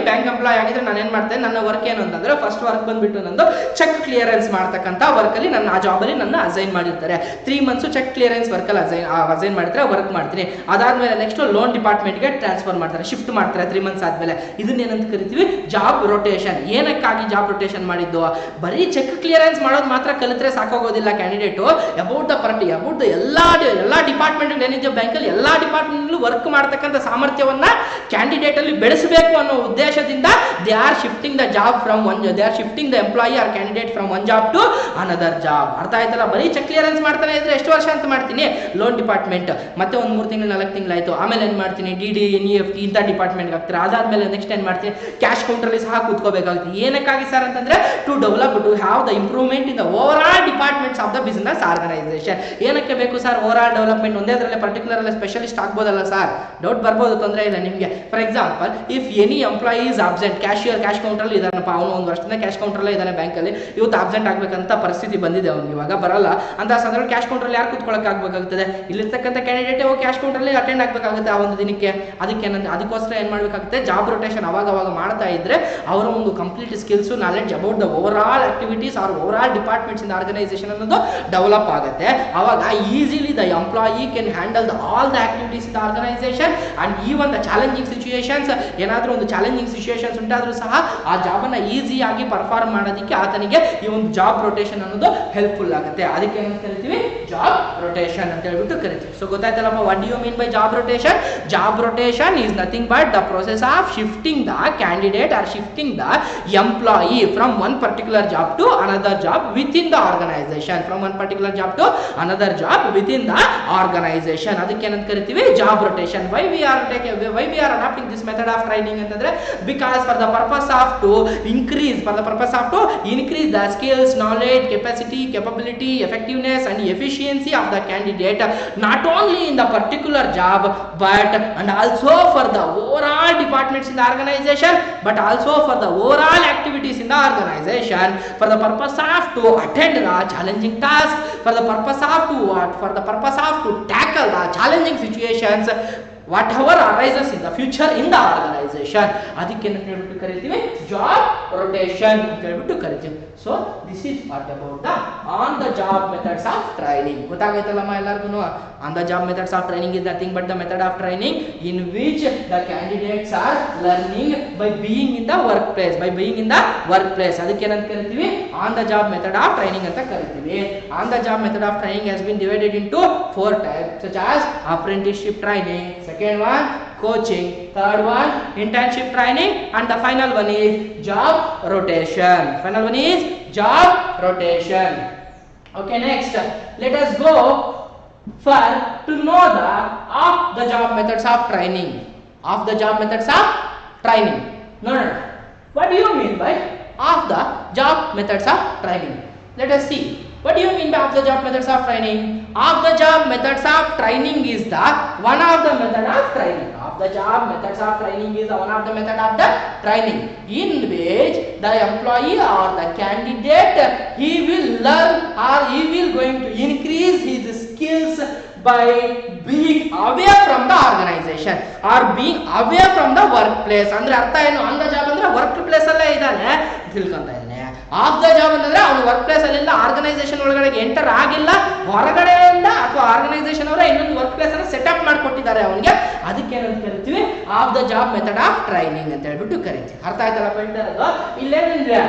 ಆಗಿದ್ರೆ ನಾನು ಏನು ಮಾಡ್ತೇನೆ? ನನ್ನ ವರ್ಕ್ ಏನು ಅಂತಂದ್ರೆ ಫಸ್ಟ್ ವರ್ಕ್ ಬಂದ್ಬಿಟ್ಟು ನಂದು ಚೆಕ್ ಕ್ಲಿಯರೆನ್ಸ್ ಮಾಡ್ತಕ್ಕಂಥ ವರ್ಕಲ್ಲಿ ನನ್ನ ಆ ಜಾಬಲ್ಲಿ ನನ್ನ ಅಸೈನ್ ಮಾಡಿರ್ತಾರೆ. 3 months ಚೆಕ್ ಕ್ಲಿಯರೆನ್ಸ್ ವರ್ಕಲ್ಲಿ ಅಸೈನ್ ಮಾಡಿದ್ರೆ ವರ್ಕ್ ಮಾಡ್ತೀನಿ. ಅದಾದ್ಮೇಲೆ ನೆಕ್ಸ್ಟ್ ಲೋನ್ ಡಿಪಾರ್ಟ್ಮೆಂಟ್ಗೆ ಟ್ರಾನ್ಸ್ಫರ್ ಮಾಡ್ತಾರೆ, ಶಿಫ್ಟ್ ಮಾಡ್ತಾರೆ 3 months ಆದ್ಮೇಲೆ. ಇದನ್ನೇನಂತ ಕರಿತೀವಿ? Job rotation. ಏನಕ್ಕಾಗಿ ಜಾಬ್ ರೊಟೇಷನ್ ಮಾಡಿದ್ದು? ಬರೀ ಚೆಕ್ ಕ್ಲಿಯರೆನ್ಸ್ ಮಾಡೋದು ಮಾತ್ರ ಕಲಿತ್ರೆ ಸಾಕಾಗೋದಿಲ್ಲ ಕ್ಯಾಂಡಿಡೇಟು. ಅಬೌಟ್ ದ ಎಲ್ಲಾ ಡಿಪಾರ್ಟ್ಮೆಂಟ್ ಏನಿದೆ ಬ್ಯಾಂಕಲ್ಲಿ ಎಲ್ಲಾ ಡಿಪಾರ್ಟ್ಮೆಂಟ್ ವರ್ಕ್ ಮಾಡತಕ್ಕಂಥ ಸಾಮರ್ಥ್ಯವನ್ನ ಕ್ಯಾಂಡಿಡೇಟ್ ಅಲ್ಲಿ ಬೆಳೆಸಬೇಕು ಅನ್ನೋ ಉದ್ದೇಶದಿಂದ they are shifting the employee or candidate from one job to another job. ಅರ್ಥ ಆಯ್ತಲ್ಲ? ಬರೀ ಚೆಕ್ ಕ್ಲಿಯರೆನ್ಸ್ ಮಾಡ್ತಾನೆ ಇದ್ರೆ ಎಷ್ಟು ವರ್ಷ ಅಂತ ಮಾಡ್ತೀನಿ? ಲೋನ್ ಡಿಪಾರ್ಟ್ಮೆಂಟ್, ಮತ್ತೆ ಒಂದು 3 ತಿಂಗಳು 4 ತಿಂಗಳಾಯ್ತು, ಆಮೇಲೆ ಏನ್ ಮಾಡ್ತೀನಿ? DD NEFT ಇಂಥ ಡಿಪಾರ್ಟ್ಮೆಂಟ್ ಆಗ್ತಾರೆ. ಅದಾದ್ಮೇಲೆ ನೆಕ್ಸ್ಟ್ ಏನ್ ಮಾಡ್ತೀನಿ? ಕ್ಯಾಶ್ ಕೌಂಟರ್ ಅಲ್ಲಿ ಸಹ ಕೂತ್ಕೋಬೇಕಾಗುತ್ತೆ. ಏನಕ್ಕಾಗಿ ಸರ್ ಅಂತಂದ್ರೆ to develop to have the improvement in the over all departments of the business organisation. ಏನಕ್ಕೆ ಬೇಕು ಸರ್ ಓವರ್ ಆಲ್ ಡೆವಲಪ್ಮೆಂಟ್? ಒಂದೇದ್ರಲ್ಲಿ ಪರ್ಟಿಕ್ಯುಲರ್ ಅಲ್ಲಿ ಸ್ಪೆಷಲಿಸ್ಟ್ ಆಗ್ಬೋದಲ್ಲ ಸರ್? ಡೌಟ್ ಬರ್ಬೋದು, ತೊಂದರೆ ಇಲ್ಲ ನಿಮಗೆ. For example if any employee is absent, cash counter ಅಲ್ಲಿ ಇದಾನಪ್ಪ, ಅವನು 1 ವರ್ಷದಿಂದ ಕ್ಯಾಶ್ ಕೌಂಟರ್ ಅಲ್ಲೇ ಇದ್ದಾನೆ ಬ್ಯಾಂಕಲ್ಲಿ, ಇವತ್ತು ಅಬ್ಸೆಂಟ್ ಆಗ್ಬೇಕಂತ ಪರಿಸ್ಥಿತಿ ಬಂದಿದೆ ಅವ್ನಿಗೆ, ಇವಾಗ ಬರಲ್ಲ ಅಂತ ಸಂದರ್ಭ ಕ್ಯಾಶ್ ಕೌಂಟರ್ ಅಲ್ಲಿ ಯಾರು ಕೂತ್ಕೊಳ್ಳೋಕೆ ಆಗ್ಬೇಕಾಗುತ್ತದೆ? ಇಲ್ಲಿರ್ತಕ್ಕಂಥ ಕ್ಯಾಂಡಿಡೇಟ್ ಕ್ಯಾಶ್ ಕೌಂಟರ್ ಅಲ್ಲಿ ಅಟೆಂಡ್ ಆಗ್ಬೇಕಾಗುತ್ತೆ ಆ ಒಂದು ದಿನಕ್ಕೆ. ಅದಕ್ಕೋಸ್ಕರ ಏನ್ ಮಾಡ್ಬೇಕಾಗುತ್ತೆ? ಜಾಬ್ ರೊಟೇಷನ್ ಅವಾಗ ಮಾಡ್ತಾ ಇದ್ರೆ ಅವರ ಒಂದು complete skills knowledge about the over all activities or over all departments in the organisation ಅನ್ನೋದು ಡೆವಲಪ್ ಆಗುತ್ತೆ. ಅವಾಗ easily the employee can handle all the activities in the organisation and even the challenging situations. ಏನಾದ್ರೂ ಒಂದು challenging situations ಉಂಟಾದ್ರೂ ಸಹ ಆ job ಅನ್ನ ಈಸಿಯಾಗಿ perform ಮಾಡೋದಕ್ಕೆ ಆತನಿಗೆ ಈ ಒಂದು ಜಾಬ್ ರೊಟೇಷನ್ ಅನ್ನೋದು ಹೆಲ್ಪ್ಫುಲ್ ಆಗುತ್ತೆ. ಅದಕ್ಕೆ ಏನು ಕರಿತೀವಿ? ಜಾಬ್ ರೊಟೇಷನ್ ಅಂತ ಹೇಳ್ಬಿಟ್ಟು ಕರಿತೀವಿ. ಸೊ ಗೊತ್ತಾಯ್ತಲ್ಲಪ್ಪ what do you mean by job rotation? Job rotation is nothing but the process of shifting the candidate or shifting the employee from one particular job to another job within the organisation. From one particular job to another job within the organisation. ಅದಕ್ಕೆ ಏನಂತ ಕರಿತೀವಿ? job rotation. Why we are adopting this method of training ಅಂತಂದ್ರೆ because for the purpose of to increase the skills, knowledge, capacity, capability, effectiveness and efficiency of the candidate, not only in the particular job but and also for the overall departments in the organization, but also for the overall activities in the organization, for the purpose of to attend the challenging task, for the purpose of to tackle the challenging situations whatever arises in the future in the organization. ಅದಕ್ಕೆ ಏನು ಹೇಳ್ಬಿಟ್ಟು ಕರಿತೀವಿ, job rotation ಅಂತ ಹೇಳ್ಬಿಟ್ಟು ಕರಿತೀವಿ. So this is what about the on the job methods of training. ಗೊತ್ತಾಗೈತಲ್ಲಮ್ಮ ಎಲ್ಲರಿಗೂ? On the job methods of training is nothing but the method of training in which the candidates are learning by being in the work place. ಅದಕ್ಕೆ ಏನಂತ ಕರಿತೀವಿ, on the job method of training ಅಂತ ಕರಿತೀವಿ. On the job method of training has been divided into 4 types such as apprenticeship training, second one coaching, third one internship training and the final one is job rotation. Okay, next let us go for to know the of the job methods of training. No, what do you mean by of the job methods of training? Let us see. What do you mean by of the job methods of training? Of the job methods of training is the one of the method of training. Of the job methods of training is the one of the method of the training in which the employee or the candidate he will learn or he will going to increase his skills by being away from the organization or being away from the workplace. ಅಂದ್ರೆ ಅರ್ಥ ಏನು? On the job ಅಂದ್ರೆ work place ಅಲ್ಲೇ ಇದ್ದಾನೆ ತಿಳ್ಕೊಂತ ಇದ್ದಾನೆ. Of the job ಅಂದ್ರೆ ಅವನು work place ಅಲ್ಲಿಂದ ಆರ್ಗನೈಸೇಷನ್ ಒಳಗಡೆ ಎಂಟರ್ ಆಗಿಲ್ಲ, ಹೊರಗಡೆಯಿಂದ ಅಥವಾ ಆರ್ಗನೈಸೇಷನ್ ಅವರ ಇನ್ನೊಂದು ವರ್ಕ್ ಪ್ಲೇಸ್ ಅನ್ನು ಸೆಟಪ್ ಮಾಡಿಕೊಟ್ಟಿದ್ದಾರೆ ಅವನಿಗೆ. ಅದಕ್ಕೆ ಏನಂತ ಕರಿತೀವಿ, off the job method of training ಅಂತ ಹೇಳ್ಬಿಟ್ಟು ಕರಿತೀವಿ. ಅರ್ಥ ಆಯ್ತಲ್ಲ ಫ್ರೆಂಡ್ಸ್? ಇಲ್ಲೇನಂದ್ರೆ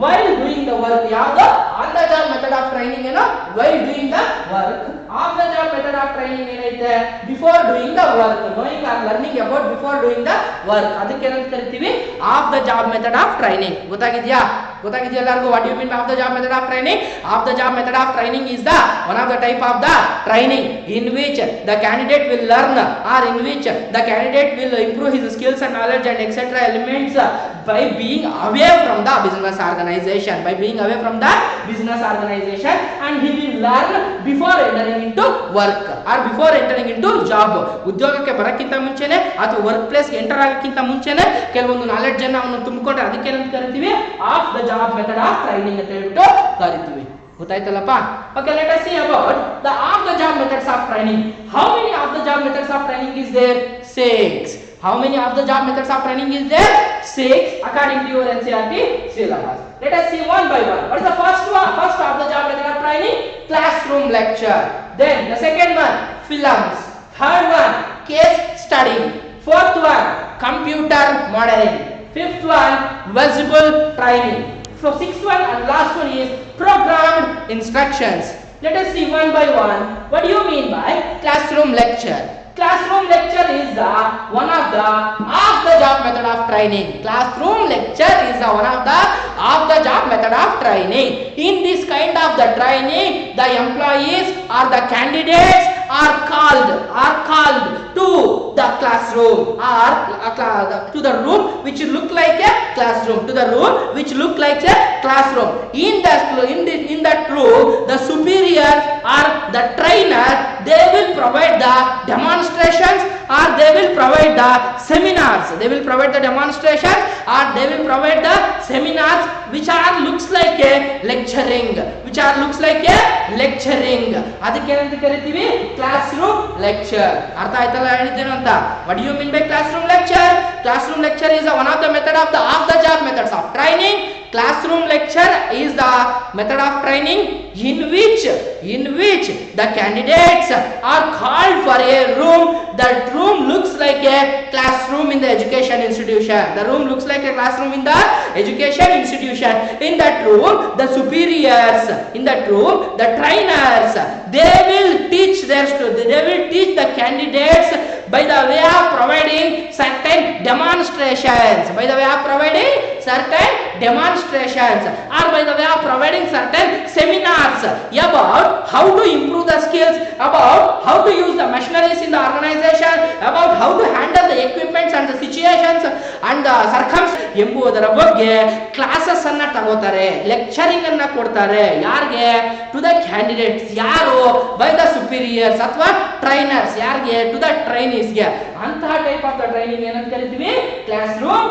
while doing the work, ಯಾವುದು on the job method of training ಏನೋ while doing the work. Off the job method of training ಏನೈತೆ, before doing the work, knowing or learning about before doing the work. ಅದಕ್ಕೆ ಏನಂತ ಕರಿತೀವಿ, off the job method of training. ಗೊತ್ತಾಗಿದ್ಯಾ ಎಲ್ಲರಿಗೂ? What you mean off the job method of training? Off the job method of training is the one of the type of the training in which the candidate will learn or in which the candidate will improve his skills and knowledge and etc elements by being away from the business organization, and he will learn before entering into work or before entering into job. ಉದ್ಯೋಗಕ್ಕೆ ಬರಕ್ಕಿಂತ ಮುಂಚೆನೆ ಅಥವಾ work place enter ಆಗಕ್ಕಿಂತ ಮುಂಚೆನೆ ಕೆಲವೊಂದು knowledge ಅನ್ನು ಅವನು ತುಂಬಿಕೊಂಡ್ರೆ ಅದಕ್ಕೆ ಏನಂತ ಕರಿತೀವಿ, off the job method of training ಅಂತ ಹೇಳ್ಬಿಟ್ಟು ಕರಿತೀವಿ. ಗೊತ್ತಾಯ್ತಲ್ಲಪ್ಪ? Okay, let us see about the off the job methods of training. How many of the job methods of training is there? 6. How many of the job methods of training is there? 6 according to your NCERT syllabus. Let us see one by one. What is the first one? First of the job method of training, classroom lecture. Then the second one, films. Third one, case study. Fourth one, computer modeling. Fifth one, visible training. So sixth one and last one is programmed instructions. Let us see one by one. What do you mean by classroom lecture? Classroom lecture is the one of the job method of training. Classroom lecture is the one of the job method of training. In this kind of the training, the employees or the candidates are called to the classroom or to the room which look like a classroom. In that room, the superior or the trainer, they will provide the demonstrations or they will provide the seminars. Which are looks like a lecturing. ಅದಕ್ಕೆ ಏನಂತ ಕರಿತೀವಿ, classroom lecture. ಅರ್ಥ ಆಯ್ತಲ್ಲ ಹೇಳಿದ್ದೇನು ಅಂತ? What do you mean by classroom lecture? Classroom lecture is one of the method of the job methods of training. Classroom lecture is the method of training in which the candidates are called for a room. That room looks like a classroom in the education institution. In that room, the superiors, the trainers, they will teach the candidates by the way of providing certain demonstrations or by the way of providing certain seminars about how to improve the skills, about how to use the machineries in the organization, about how to handle the equipments and the situations and the circumstances ಎಂಬುದರ ಬಗ್ಗೆ classes ಅನ್ನ ತಗೋತಾರೆ, lecturing ಅನ್ನ ಕೊಡ್ತಾರೆ. ಯಾರಿಗೆ? To the candidates. ಯಾರು? By the superiors ಅಥವಾ trainers. ಯಾರಿಗೆ? ಟು ದ ಟ್ರೈನೀಸ್ಗೆ. ಅಂತಹ ಟೈಪ್ ಆಫ್ ದ ಟ್ರೈನಿಂಗ್ ಏನಂತ ಕರಿತೀವಿ? ಕ್ಲಾಸ್ ರೂಮ್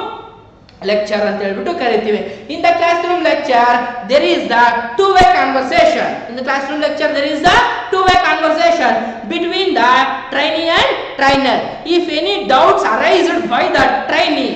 lecture ಅಂತ ಹೇಳ್ಬಿಟ್ಟು ಕರಿತೀವಿ. In the classroom lecture there is the two-way conversation. In the classroom lecture there is the two-way conversation between the trainee and trainer. If any doubts arised by the trainee,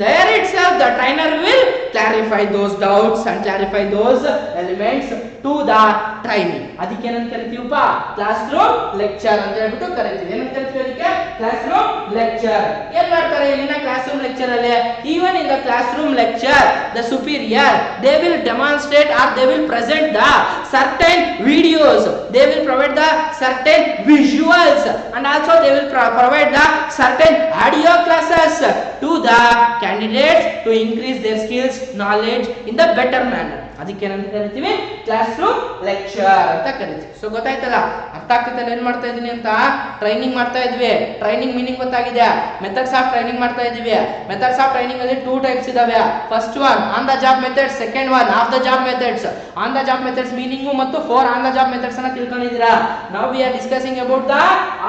there itself the trainer will clarify those doubts and clarify those elements to the trainee. ಅದಕ್ಕೆ ಏನಂತ ಕರಿತೀವಪ್ಪ? Class room lecture ಅಂತ ಹೇಳ್ಬಿಟ್ಟು ಕರಿತೀವಿ. ಏನಂತ ಕರಿತೀವಿ ಅದಕ್ಕೆ? Class room lecture. ಏನ್ ಮಾಡ್ತಾರೆ ಇಲ್ಲಿನ ಕ್ಲಾಸ್ ರೂಮ್ ಲೆಕ್ಚರ್ ಅಲ್ಲಿ? even in the classroom lecture the superior they will demonstrate or they will present the certain videos, they will provide the certain visuals, and also they will provide the certain audio classes to the candidates to increase their skills, knowledge in the better manner. ಅದಕ್ಕೆ ಏನಂತ ಕರಿತೀವಿ? Class room lecture ಅಂತ ಕರಿತೀವಿ. So ಗೊತ್ತಾಯ್ತಲ್ಲ, ಅರ್ಥ ಆಗ್ತೈತಲ್ಲ ಏನ್ ಮಾಡ್ತಾ ಇದೀನಿ ಅಂತ? ಟ್ರೈನಿಂಗ್ ಮಾಡ್ತಾ ಇದ್ವಿ. ಟ್ರೈನಿಂಗ್ ಮೀನಿಂಗ್ ಗೊತ್ತಾಗಿದೆ. ಮೆಥಡ್ಸ್ ಆಫ್ ಟ್ರೈನಿಂಗ್ ಮಾಡ್ತಾ ಇದೀವಿ. ಮೆಥಡ್ಸ್ ಆಫ್ ಟ್ರೈನಿಂಗ್ ಅಲ್ಲಿ 2 ಟೈಪ್ಸ್ ಇದಾವೆ. First one on the job methods, second one of the job methods. On the job methods meaning ಮತ್ತು 4 ಆನ್ ದ ಜಾಬ್ ಮೆಥಡ್ಸ್ ಅನ್ನ ತಿಳ್ಕೊಂಡಿದ್ದೀರಾ. Now we are discussing about the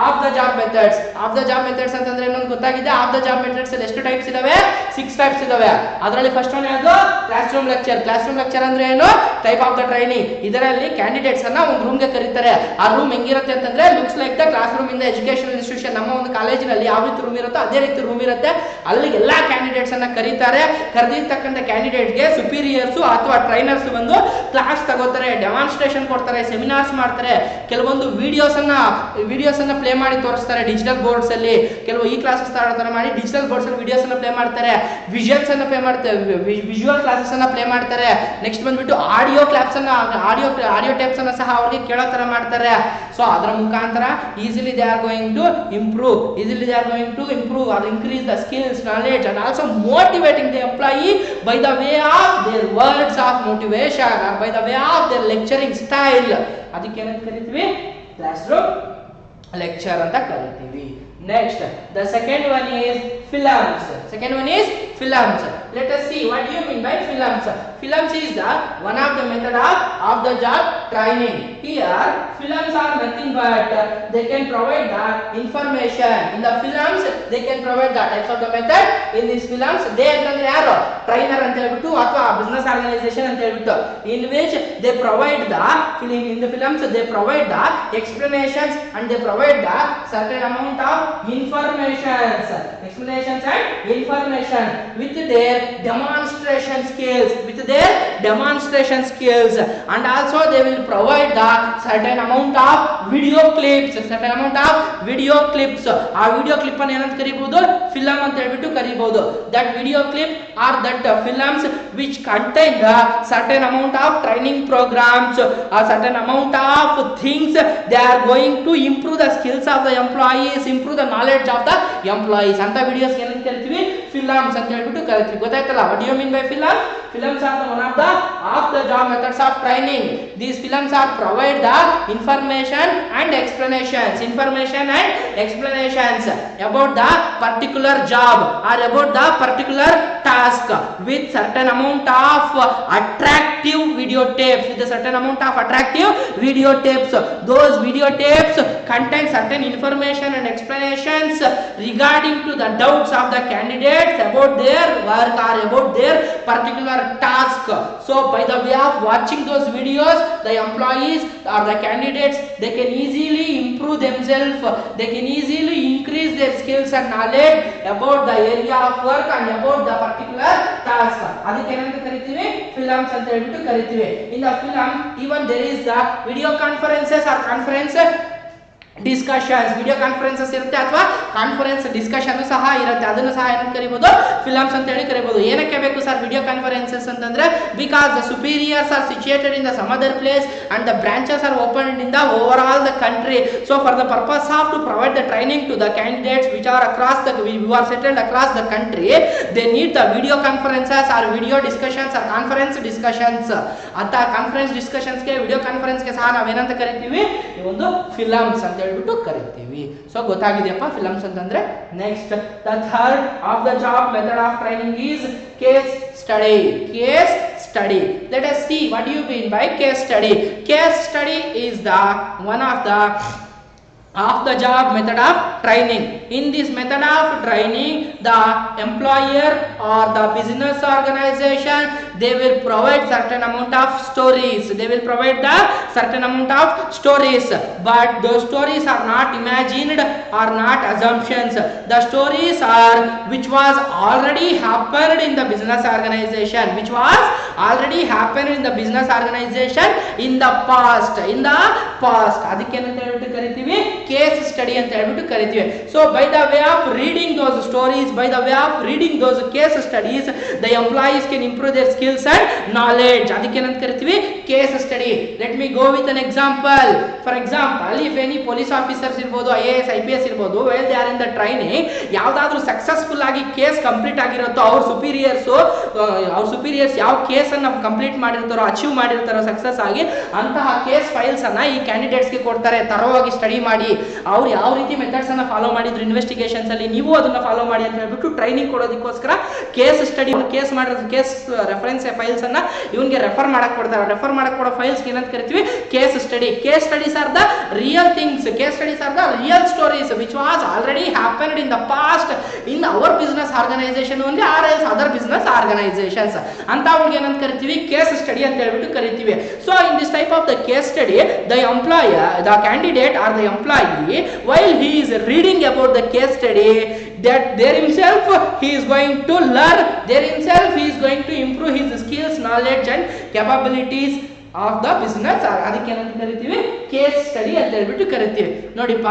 off the job methods. Off the job methods ಅಂತಂದ್ರೆ ಏನಂತ ಗೊತ್ತಾಗಿದೆ? Of the job methods ಅಲ್ಲಿ ಎಷ್ಟು types ಇದಾವೆ? 6 types ಇದಾವೆ. ಅದರಲ್ಲಿ ಫಸ್ಟ್ ಒನ್ ಯಾವುದು? Class room lecture. Class room lecture ಅಂದ್ರೆ ಏನು? Type of the training. ಇದರಲ್ಲಿ ಕ್ಯಾಂಡಿಡೇಟ್ಸ್ ಅನ್ನ ಒಂದು ರೂಮ್ ಗೆ ಕರೀತಾರೆ. ಆ ರೂಮ್ ಹೆಂಗಿರುತ್ತೆ ಅಂತಂದ್ರೆ looks like the class room in the educational institution. ನಮ್ಮ ಒಂದು ಕಾಲೇಜಿನಲ್ಲಿ ಯಾವ ರೀತಿ ರೂಮ್ ಇರುತ್ತೋ ಅದೇ ರೀತಿ ರೂಮ್ ಇರುತ್ತೆ. ಅಲ್ಲಿ ಎಲ್ಲಾ ಕ್ಯಾಂಡಿಡೇಟ್ಸ್ ಅನ್ನ ಕರೀತಾರೆ. ಕರೆದಿರ್ತಕ್ಕಂಥ ಕ್ಯಾಂಡಿಡೇಟ್ ಗೆ ಸುಪೀರಿಯರ್ಸ್ ಅಥವಾ ಟ್ರೈನರ್ಸ್ ಬಂದು ಕ್ಲಾಸ್ ತಗೋತಾರೆ, ಡೆಮಾನ್ಸ್ಟ್ರೇಷನ್ ಕೊಡ್ತಾರೆ, ಸೆಮಿನಾರ್ಸ್ ಮಾಡ್ತಾರೆ. ಕೆಲವೊಂದು ವಿಡಿಯೋಸ್ ಅನ್ನ ಪ್ಲೇ ಮಾಡಿ ತೋರಿಸ್ತಾರೆ ಡಿಜಿಟಲ್ ಬೋರ್ಡ್ಸ್ ಅಲ್ಲಿ. ಕೆಲವು ಈ ಕ್ಲಾಸಸ್ ತರ ಮಾಡಿ ಡಿಜಿಟಲ್ ಬೋರ್ಡ್ಸ್ ಅಲ್ಲಿ ವಿಡಿಯೋಸ್ ಅನ್ನ ಪ್ಲೇ ಮಾಡ್ತಾರೆ, ವಿಜುವಲ್ಸ್ ಅನ್ನ ಪ್ಲೇ ಮಾಡ್ತಾರೆ, ವಿಜುವಲ್ ಕ್ಲಾಸಸ್ ಅನ್ನ ಪ್ಲೇ ಮಾಡ್ತಾರೆ. ನೆಕ್ಸ್ಟ್ ಬಂದ್ಬಿಟ್ಟು ಆಡಿಯೋ ಕ್ಲಾಪ್ಸ್ ಅನ್ನ ಆಡಿಯೋ ಟೇಪ್ಸ್ ಅನ್ನ ಸಹ ಅವರಿಗೆ ಕೇಳೋ ತರ ಮಾಡ್ತಾರೆ. ಸೊ ಅದರ ಮುಖಾಂತರ easily they are going to improve or increase the skills, knowledge, and also motivating the employee by the way of their words of motivation or by the way of their lecturing style. ಅದಕ್ಕೆ ಏನಂತ ಕರಿತೀವಿ? Class room lecture ಅಂತ ಕರಿತೀವಿ. Next, the second one is films. Let us see what do you mean by films. Films is the one of the method of the job training. Here films are nothing but they can provide the information. In the films they can provide the types of the method. In these films they ಅಂತಂದ್ರೆ ಯಾರು? Trainer ಅಂತ ಹೇಳ್ಬಿಟ್ಟು ಅಥವಾ business organisation ಅಂತ ಹೇಳ್ಬಿಟ್ಟು, in which they provide the in the films they provide the explanations and they provide the certain amount of explanations and information with their demonstration skills, and also they will provide the certain amount of video clips. ಆ video clip ಅನ್ನು ಏನಂತ ಕರೀಬಹುದು? Film ಅಂತ ಹೇಳ್ಬಿಟ್ಟು ಕರೀಬಹುದು. that video clip or that films which contain the certain amount of training programs or certain amount of things they are going to improve the skills of the employees, improve the knowledge of the employees. ಅಂತ videos ಏನಂತ ಕರಿತೀವಿ? Films ಅಂತ ಹೇಳ್ಬಿಟ್ಟು ಕರಿತೀವಿ. ಗೊತ್ತಾಯ್ತಲ್ಲ? what do you mean by film? Films are one of the job methods of training. These films are provide the information and explanations about the particular job or about the particular task with certain amount of attractive videotapes. Those videotapes contain certain information and explanations regarding to the doubts of the candidates about their work or about their particular task. So by the way of watching those videos, the employees or the candidates, they can easily improve themselves, they can easily increase their skills and knowledge about the area of work and about the particular task. ಅದಕ್ಕೆ ಏನಂತ ಕರಿತೀವಿ? Films ಅಂತ ಹೇಳ್ಬಿಟ್ಟು ಕರಿತೀವಿ. In the film even there is the video conferences or conference discussions, video conferences ಇರುತ್ತೆ ಅಥವಾ conference discussion ಸಹ ಇರುತ್ತೆ. ಅದನ್ನು ಸಹ ಏನಂತ ಕರಿಬಹುದು, ಫಿಲಮ್ಸ್ ಅಂತ ಹೇಳಿ ಕರಿಬಹುದು. ಏನಕ್ಕೆ ಬೇಕು ಸರ್ ವಿಡಿಯೋ ಕಾನ್ಫರೆನ್ಸಸ್ ಅಂತಂದ್ರೆ, because the superiors are situated in the some other place and the branches are opened in the over all the country. So for the purpose of to provide the training to the candidates which are across the who are settled across the country, they need the video conferences or video discussions or conference discussions. ಅಂತ conference discussions ಗೆ, video conference ಗೆ ಸಹ ನಾವೇನಂತ ಕರಿತೀವಿ, ಈ ಒಂದು films ಅಂತ ಹೇಳ್ಬಿಟ್ಟು ಕರಿತೀವಿ. ಸೊ ಗೊತ್ತಾಗಿದೆಯಪ್ಪ ಫಿಲಮ್ಸ್ ಅಂತಂದ್ರೆ. Next, the third of the job method of training is case study. Case study. Let us see what do you mean by case study. Case study is the one of the job method of training. In this method of training, the employer or the business organization, they will provide certain amount of stories. They will provide the certain amount of stories, but those stories are not imagined or not assumptions. The stories are which was already happened in the business organization, which was already happened in the business organization in the past. ಅದಕ್ಕೆ ಏನಂತ ಹೇಳ್ಬಿಟ್ಟು ಕರಿತೀವಿ, case study ಅಂತ ಹೇಳ್ಬಿಟ್ಟು ಕರಿತೀವಿ. So by the way of reading those stories, by the way of reading those case studies, the employees can improve their skills and knowledge. ಅದಕ್ಕೆ ಏನಂತ ಕರಿತೀವಿ, case study. Let me go with an example. For example, if any police officers ಇರ್ಬೋದು, IAS IPS ಇರ್ಬೋದು, well they are in the training, ಯಾವ್ದಾದ್ರು successful ಆಗಿ case complete ಆಗಿರುತ್ತೋ, ಅವ್ರ superiors ಯಾವ case ಅನ್ನ ಕಂಪ್ಲೀಟ್ ಮಾಡಿರ್ತಾರೋ, ಅಚೀವ್ ಮಾಡಿರ್ತಾರೋ ಸಕ್ಸಸ್ ಆಗಿ, ಅಂತಹ ಕೇಸ್ ಫೈಲ್ಸ್ ಅನ್ನ ಈ ಕ್ಯಾಂಡಿಡೇಟ್ಸ್ ಗೆ ಕೊಡ್ತಾರೆ. ತರವಾಗಿ ಸ್ಟಡಿ ಮಾಡಿ, ಅವ್ರು ಯಾವ ರೀತಿ ಮೆಥಡ್ಸ್ ಅನ್ನ ಫಾಲೋ ಮಾಡಿದ್ರು ಇನ್ವೆಸ್ಟಿಗೇಷನ್ಸ್ ಅಲ್ಲಿ, ನೀವು ಅದನ್ನ ಫಾಲೋ ಮಾಡಿ ಅಂತ ಹೇಳ್ಬಿಟ್ಟು ಟ್ರೈನಿಂಗ್ ಕೊಡೋದಕ್ಕೋಸ್ಕರ ಕೇಸ್ ಸ್ಟಡಿ, ಕೇಸ್ ಮಾಡಿರೋ ಕೇಸ್ ರೆಫರೆನ್ಸ್ ಫೈಲ್ಸ್ ಅನ್ನ ಇವನ್ಗೆ ರೆಫರ್ ಮಾಡಕ್ ಕೊಡ್ತಾರೆ. ರೆಫರ್ ಮಾಡಕ್ ಕೊಡೋ ಫೈಲ್ಸ್ ಏನಂತ ಕರಿತೀವಿ, case study. Case studies are the real things, case studies are the real stories which was already happened in the past in our business organisation only or else other business organisations ಅಂತ ಅವ್ರಿಗೆ ಏನಂತ ಕರಿತೀವಿ, case study ಅಂತ ಹೇಳ್ಬಿಟ್ಟು ಕರಿತೀವಿ. So in this type of the case study, the employer, the candidate or the employee, while he is reading about the case study, that there himself he is going to learn, there himself he is going to improve his skills, knowledge and capabilities of the business. ಅದಕ್ಕೆ ಏನಂತ ಕರಿತೀವಿ, case study ಅಂತ ಹೇಳ್ಬಿಟ್ಟು ಕರಿತೀವಿ. ನೋಡಿಪ್ಪ,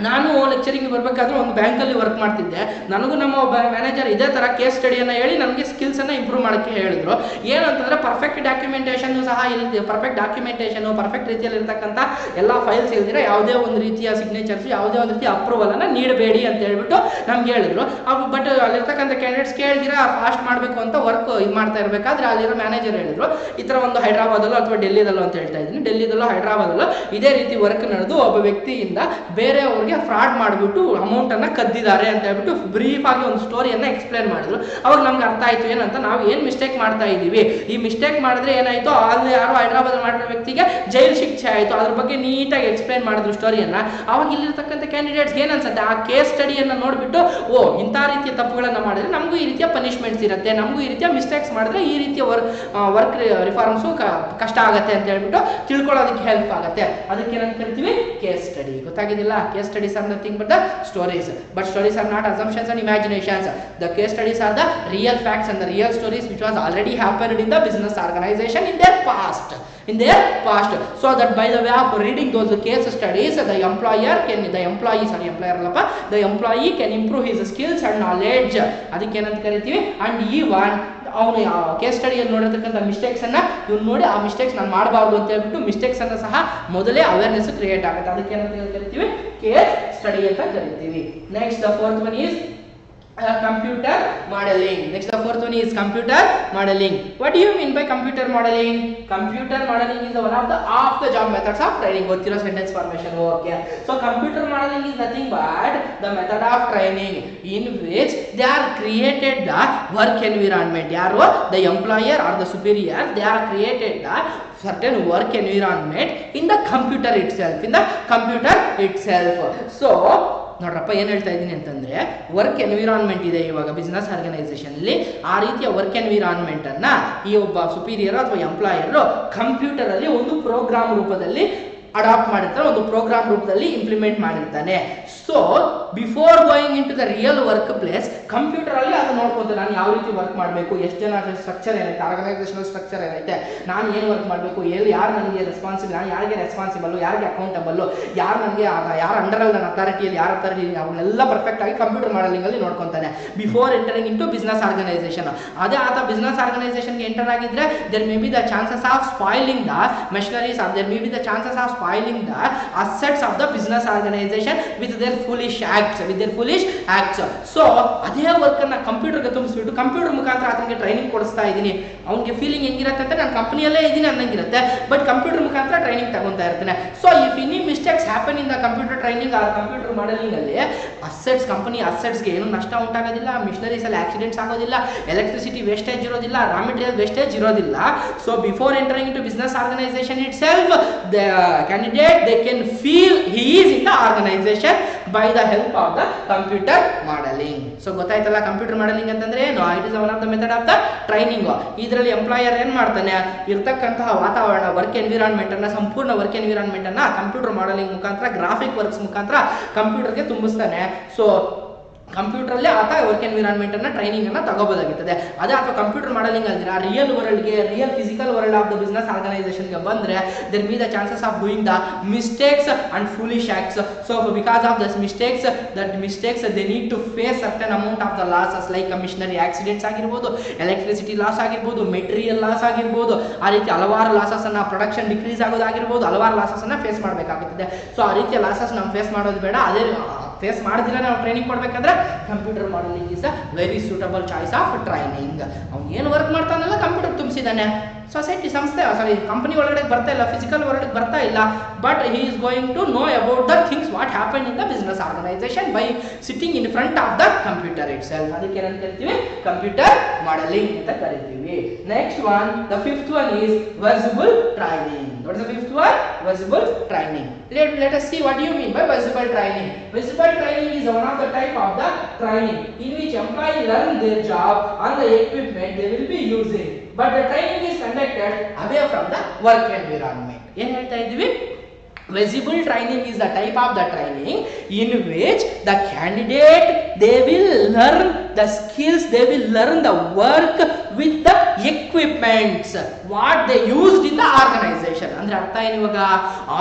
ನಾನು lecturing ಬರಬೇಕಾದ್ರೆ ಒಂದು ಬ್ಯಾಂಕಲ್ಲಿ ವರ್ಕ್ ಮಾಡ್ತಿದ್ದೆ. ನನಗೂ ನಮ್ಮ ಒಬ್ಬ ಮ್ಯಾನೇಜರ್ ಇದೇ ಥರ ಕೇಸ್ ಸ್ಟಡಿಯನ್ನು ಹೇಳಿ ನನಗೆ ಸ್ಕಿಲ್ಸನ್ನು ಇಂಪ್ರೂವ್ ಮಾಡೋಕ್ಕೆ ಹೇಳಿದ್ರು. ಏನಂತಂದರೆ ಪರ್ಫೆಕ್ಟ್ ಡಾಕ್ಯುಮೆಂಟೇಷನ್ ಸಹ ಇರುತ್ತೆ. ಪರ್ಫೆಕ್ಟ್ ಡಾಕ್ಯುಮೆಂಟೇಷನು, ಪರ್ಫೆಕ್ಟ್ ರೀತಿಯಲ್ಲಿ ಇರ್ತಕ್ಕಂಥ ಎಲ್ಲ ಫೈಲ್ಸ್ ಇಲ್ದಿರ ಯಾವುದೇ ಒಂದು ರೀತಿಯ ಸಿಗ್ನೇಚರ್ಸ್, ಯಾವುದೇ ಒಂದು ರೀತಿಯ ಅಪ್ರೂವಲನ್ನು ನೀಡಬೇಡಿ ಅಂತ ಹೇಳ್ಬಿಟ್ಟು ನಮ್ಗೆ ಹೇಳಿದ್ರು. ಬಟ್ ಅಲ್ಲಿರ್ತಕ್ಕಂಥ ಕ್ಯಾಂಡಿಡೇಟ್ಸ್ ಕೇಳಿದಿರ ಫಾಸ್ಟ್ ಮಾಡಬೇಕು ಅಂತ ವರ್ಕ್ ಇದು ಮಾಡ್ತಾ ಇರಬೇಕಾದ್ರೆ ಅಲ್ಲಿರೋ ಮ್ಯಾನೇಜರ್ ಹೇಳಿದ್ರು, ಈ ಥರ ಒಂದು ಹೈದರಾಬಾದಲ್ಲೋ ಅಥವಾ ಡೆಲ್ಲಿದಲ್ಲೋ ಅಂತ ಹೇಳ್ತಾ ಇದ್ದೀನಿ, ಡೆಲ್ಲಿದಲ್ಲೋ ಹೈದರಾಬಾದಲ್ಲೋ ಇದೇ ರೀತಿ ವರ್ಕ್ ನಡೆದು ಒಬ್ಬ ವ್ಯಕ್ತಿಯಿಂದ ಬೇರೆ ಫ್ರಾಡ್ ಮಾಡಿಬಿಟ್ಟು ಅಮೌಂಟ್ ಅನ್ನ ಕದ್ದಿದ್ದಾರೆ ಅಂತ ಹೇಳ್ಬಿಟ್ಟು ಬ್ರೀಫ್ ಆಗಿ ಒಂದು ಸ್ಟೋರಿಯನ್ನ ಎಕ್ಸ್ಪ್ಲೇನ್ ಮಾಡಿದ್ರು. ಅವಾಗ ನಮ್ಗೆ ಅರ್ಥ ಆಯ್ತು ಏನಂತ, ನಾವು ಏನ್ ಮಿಸ್ಟೇಕ್ ಮಾಡ್ತಾ ಇದೀವಿ, ಈ ಮಿಸ್ಟೇಕ್ ಮಾಡಿದ್ರೆ ಏನಾಯ್ತು, ಅಲ್ಲಿ ಯಾರೋ ಹೈದರಾಬಾದ್ ಮಾಡಿರೋ ವ್ಯಕ್ತಿಗೆ ಜೈಲ್ ಶಿಕ್ಷೆ ಆಯ್ತು. ಅದ್ರ ಬಗ್ಗೆ ನೀಟಾಗಿ ಎಕ್ಸ್ಪ್ಲೇನ್ ಮಾಡಿದ್ರು ಸ್ಟೋರಿಯನ್ನ. ಅವಾಗ ಇಲ್ಲಿರ್ತಕ್ಕಂಥ ಕ್ಯಾಂಡಿಡೇಟ್ಸ್ ಏನ್ ಅನ್ಸುತ್ತೆ, ಆ ಕೇಸ್ ಸ್ಟಡಿಯನ್ನ ನೋಡ್ಬಿಟ್ಟು, ಓ ಇಂಥ ರೀತಿಯ ತಪ್ಪುಗಳನ್ನ ಮಾಡಿದ್ರೆ ನಮಗೂ ಈ ರೀತಿಯ ಪನಿಷ್ಮೆಂಟ್ಸ್ ಇರುತ್ತೆ, ನಮಗೂ ಈ ರೀತಿಯ ಮಿಸ್ಟೇಕ್ಸ್ ಮಾಡಿದ್ರೆ ಈ ರೀತಿಯ ವರ್ಕ್ ರಿಫಾರ್ಮ್ಸು ಕಷ್ಟ ಆಗತ್ತೆ ಅಂತ ಹೇಳ್ಬಿಟ್ಟು ತಿಳ್ಕೊಳ್ಳೋದಕ್ಕೆ ಹೆಲ್ಪ್ ಆಗುತ್ತೆ. ಅದಕ್ಕೆ ಏನಂತ ಕರಿತೀವಿ, ಕೇಸ್ ಸ್ಟಡಿ. ಗೊತ್ತಾಗಿದ್ದಿಲ್ಲ, case studies are nothing but the stories, but stories are not assumptions and imaginations. The case studies are the real facts and the real stories which was already happened in the business organization in their past. So that by the way of reading those case studies, the employee can improve his skills and knowledge. ಅದಕ್ಕೆ ಏನಂತ ಕರಿತೀವಿ. and even ಅವನು case ಸ್ಟಡಿಯಲ್ಲಿ ನೋಡಿರ್ತಕ್ಕಂಥ mistakes ಅನ್ನ ಇವ್ನು ನೋಡಿ ಆ mistakes ನಾನು ಮಾಡಬಾರ್ದು ಅಂತ ಹೇಳ್ಬಿಟ್ಟು ಮಿಸ್ಟೇಕ್ಸ್ ಅನ್ನ ಸಹ ಮೊದಲೇ ಅವೇರ್ನೆಸ್ ಕ್ರಿಯೇಟ್ ಆಗುತ್ತೆ. ಅದಕ್ಕೆ ಏನಂತ ಕರಿತೀವಿ, ಕೇಸ್ ಸ್ಟಡಿ ಅಂತ ಕರಿತೀವಿ. Next the fourth one is computer modeling. Next, the fourth one is computer modeling. What do you mean by computer modeling? Computer modeling is one of the job methods of training. Gottiro sentence formation. Okay, so computer modeling is nothing but the method of training in which they are created the work environment. Yaru the employer or the superior, they are created the certain work environment in the computer itself. So ನೋಡ್ರಪ್ಪ, ಏನು ಹೇಳ್ತಾ ಇದ್ದೀನಿ ಅಂತಂದ್ರೆ, work environment ಇದೆ ಇವಾಗ business organization ಅಲ್ಲಿ. ಆ ರೀತಿಯ ವರ್ಕ್ ಎನ್ವಿರಾನ್ಮೆಂಟ್ ಅನ್ನ ಈ ಒಬ್ಬ ಸುಪೀರಿಯರ್ ಅಥವಾ ಎಂಪ್ಲಾಯರ್ ಕಂಪ್ಯೂಟರ್ ಅಲ್ಲಿ ಒಂದು ಪ್ರೋಗ್ರಾಮ್ ರೂಪದಲ್ಲಿ ಅಡಾಪ್ಟ್ ಮಾಡಿರ್ತಾನೆ, ಒಂದು ಪ್ರೋಗ್ರಾಮ್ ರೂಪದಲ್ಲಿ ಇಂಪ್ಲಿಮೆಂಟ್ ಮಾಡಿರ್ತಾನೆ. So before going into the real work place, computer ಅಲ್ಲಿ ಅದು ನೋಡ್ಕೊಂತಾರೆ ನಾನು ಯಾವ ರೀತಿ ವರ್ಕ್ ಮಾಡಬೇಕು, ಎಷ್ಟು ಜನ ಸ್ಟ್ರಕ್ಚರ್ ಏನೈತೆ, ಆರ್ಗನೈಸೇಷನಲ್ ಸ್ಟ್ರಕ್ಚರ್ ಏನೈತೆ, ನಾನು ಏನು ವರ್ಕ್ ಮಾಡಬೇಕು, ಯಾರು ನನಗೆ ರೆಸ್ಪಾನ್ಸಿಬಲ್, ನಾನು ಯಾರಿಗೆ ರೆಸ್ಪಾನ್ಸಿಬಲ್, ಯಾರಿಗೆ ಅಕೌಂಟಬಲ್, ಯಾರು ನನಗೆ ಯಾರ ಅಂಡರಲ್ಲಿ ನನ್ನ ಅಥಾರಿಟಿಯಲ್ಲಿ ಯಾರ ಅಥಾರಿಟಿ, ಅವನ್ನೆಲ್ಲ ಪರ್ಫೆಕ್ಟ್ ಆಗಿ ಕಂಪ್ಯೂಟರ್ ಮಾಡಲಿಂಗ್ ಅಲ್ಲಿ ನೋಡ್ಕೊಂತಾನೆ before entering into business organisation. ಅದೇ ಆತ ಬಿಸ್ನೆಸ್ ಆರ್ಗನೈಸೇಷನ್ಗೆ ಎಂಟರ್ ಆಗಿದ್ರೆ there may be the chances of spoiling the machineries, there may be the chances of spoiling the assets of the business organisation with their foolish acts. So ಅದೇ work ಅನ್ನ ಕಂಪ್ಯೂಟರ್ಗೆ ತುಂಬಿಸ್ಬಿಟ್ಟು computer ಮುಖಾಂತರ ಆತನಿಗೆ training ಕೊಡಿಸ್ತಾ ಇದ್ದೀನಿ. ಅವನಿಗೆ feeling ಹೆಂಗಿರುತ್ತೆ ಅಂತ ನಾನು ಕಂಪನಿಯಲ್ಲೇ ಇದ್ದೀನಿ ಅನ್ನಂಗಿರುತ್ತೆ, ಬಟ್ ಕಂಪ್ಯೂಟರ್ ಮುಖಾಂತರ ಟ್ರೈನಿಂಗ್ ತಗೊಂತಾ ಇರ್ತಾನೆ. So if any mistakes happen in the computer training or computer modelling ಅಲ್ಲಿ ಅಸೆಟ್ಸ್, ಕಂಪನಿ ಅಸೆಟ್ಸ್ಗೆ ಏನು ನಷ್ಟ ಉಂಟಾಗೋದಿಲ್ಲ, ಮಿಷನರೀಸ್ ಅಲ್ಲಿ ಆಕ್ಸಿಡೆಂಟ್ಸ್ ಆಗೋದಿಲ್ಲ, ಎಲೆಕ್ಟ್ರಿಸಿಟಿ ವೇಸ್ಟೇಜ್ ಇರೋದಿಲ್ಲ, ರಾ ಮೆಟೀರಿಯಲ್ ವೇಸ್ಟೇಜ್ ಇರೋದಿಲ್ಲ. So before entering into business organisation itself the candidate they can feel he is in the organisation by the help of the computer modelling. So ಗೊತ್ತಾಯ್ತಲ್ಲ computer modelling ಅಂತಂದ್ರೆ ಏನು? It is one of the method of the training. ಇದರಲ್ಲಿ employer ಏನ್ ಮಾಡ್ತಾನೆ, ಇರ್ತಕ್ಕಂತಹ ವಾತಾವರಣ, work environment ಅನ್ನ, ಸಂಪೂರ್ಣ ವರ್ಕ್ ಎನ್ವಿರಾನ್ಮೆಂಟ್ ಅನ್ನ ಕಂಪ್ಯೂಟರ್ ಮಾಡೆಲಿಂಗ್ ಮುಖಾಂತರ, ಗ್ರಾಫಿಕ್ ವರ್ಕ್ಸ್ ಮುಖಾಂತರ ಕಂಪ್ಯೂಟರ್ಗೆ ತುಂಬಿಸ್ತಾನೆ. ಸೊ ಕಂಪ್ಯೂಟರ್ ಅಲ್ಲೇ ಆತ ವರ್ಕ್ ಎನ್ವಿರಾನ್ಮೆಂಟ್ ಅನ್ನ ಟ್ರೈನಿಂಗ್ ಅನ್ನ ತಗೋಬಹುದಾಗಿರ್ತದೆ. ಅದೇ ಅಥವಾ ಕಂಪ್ಯೂಟರ್ ಮಾಡೆಲಿಂಗ್ ಅಂದ್ರೆ ರಿಯಲ್ ವರ್ಲ್ಡ್ಗೆ, real physical world of the business ಆರ್ಗನೈಸೇಷನ್ಗೆ ಬಂದ್ರೆ there be the chances of doing the mistakes and foolish acts. So because of thus mistakes they need to face certain amount of the losses like machinery accidents ಆಗಿರ್ಬೋದು, electricity loss ಆಗಿರ್ಬೋದು, material loss ಆಗಿರ್ಬೋದು, ಆ ರೀತಿ ಹಲವಾರು losses ಅನ್ನ, production decrease ಆಗೋದಾಗಿರ್ಬೋದು, ಹಲವಾರು losses ಅನ್ನ face ಮಾಡಬೇಕಾಗುತ್ತದೆ. ಸೊ ಆ ರೀತಿಯ ಲಾಸಸ್ ನಾವು ಫೇಸ್ ಮಾಡೋದು ಬೇಡ. ಅದೇ ಫೇಸ್ ಮಾಡಿದ್ರೆ ನಾವು ಟ್ರೈನಿಂಗ್ ಕೊಡ್ಬೇಕಂದ್ರೆ computer modelling is a very suitable choice of training. ಅವ್ನು ಏನು ವರ್ಕ್ ಮಾಡ್ತಾನಲ್ಲ ಕಂಪ್ಯೂಟರ್ ತುಂಬಿಸಿದ್ದಾನೆ. ಸೊಸೈಟಿ, ಸಂಸ್ಥೆ, ಸಾರಿ ಕಂಪನಿ ಒಳಗಡೆ ಬರ್ತಾ ಇಲ್ಲ, ಫಿಸಿಕಲ್ ವರ್ಲ್ಡ್ ಬರ್ತಾ ಇಲ್ಲ, but he is going to know about the things what happen in the business organisation by sitting in front of the computer itself. ಅದಕ್ಕೆ ಏನಂತ ಕರಿತೀವಿ? ಕಂಪ್ಯೂಟರ್ ಮಾಡೆಲಿಂಗ್ ಅಂತ ಕರಿತೀವಿ. Next one, the fifth one is visible training. What is the fifth one? Visible training. Let us see what do you mean by visible training. Visible training is one of the type of the training in which employee learn their job on the equipment they will be using, but the training is conducted away from the work environment. ಏನು ಹೇಳ್ತಾ ಇದ್ದೀವಿ? Visible training is the type of the training in which the candidate they will learn the skills, they will learn the work with the equipments what they used in the organization. ಅಂದ್ರೆ ಅರ್ಥ ಏನು? ಇವಾಗ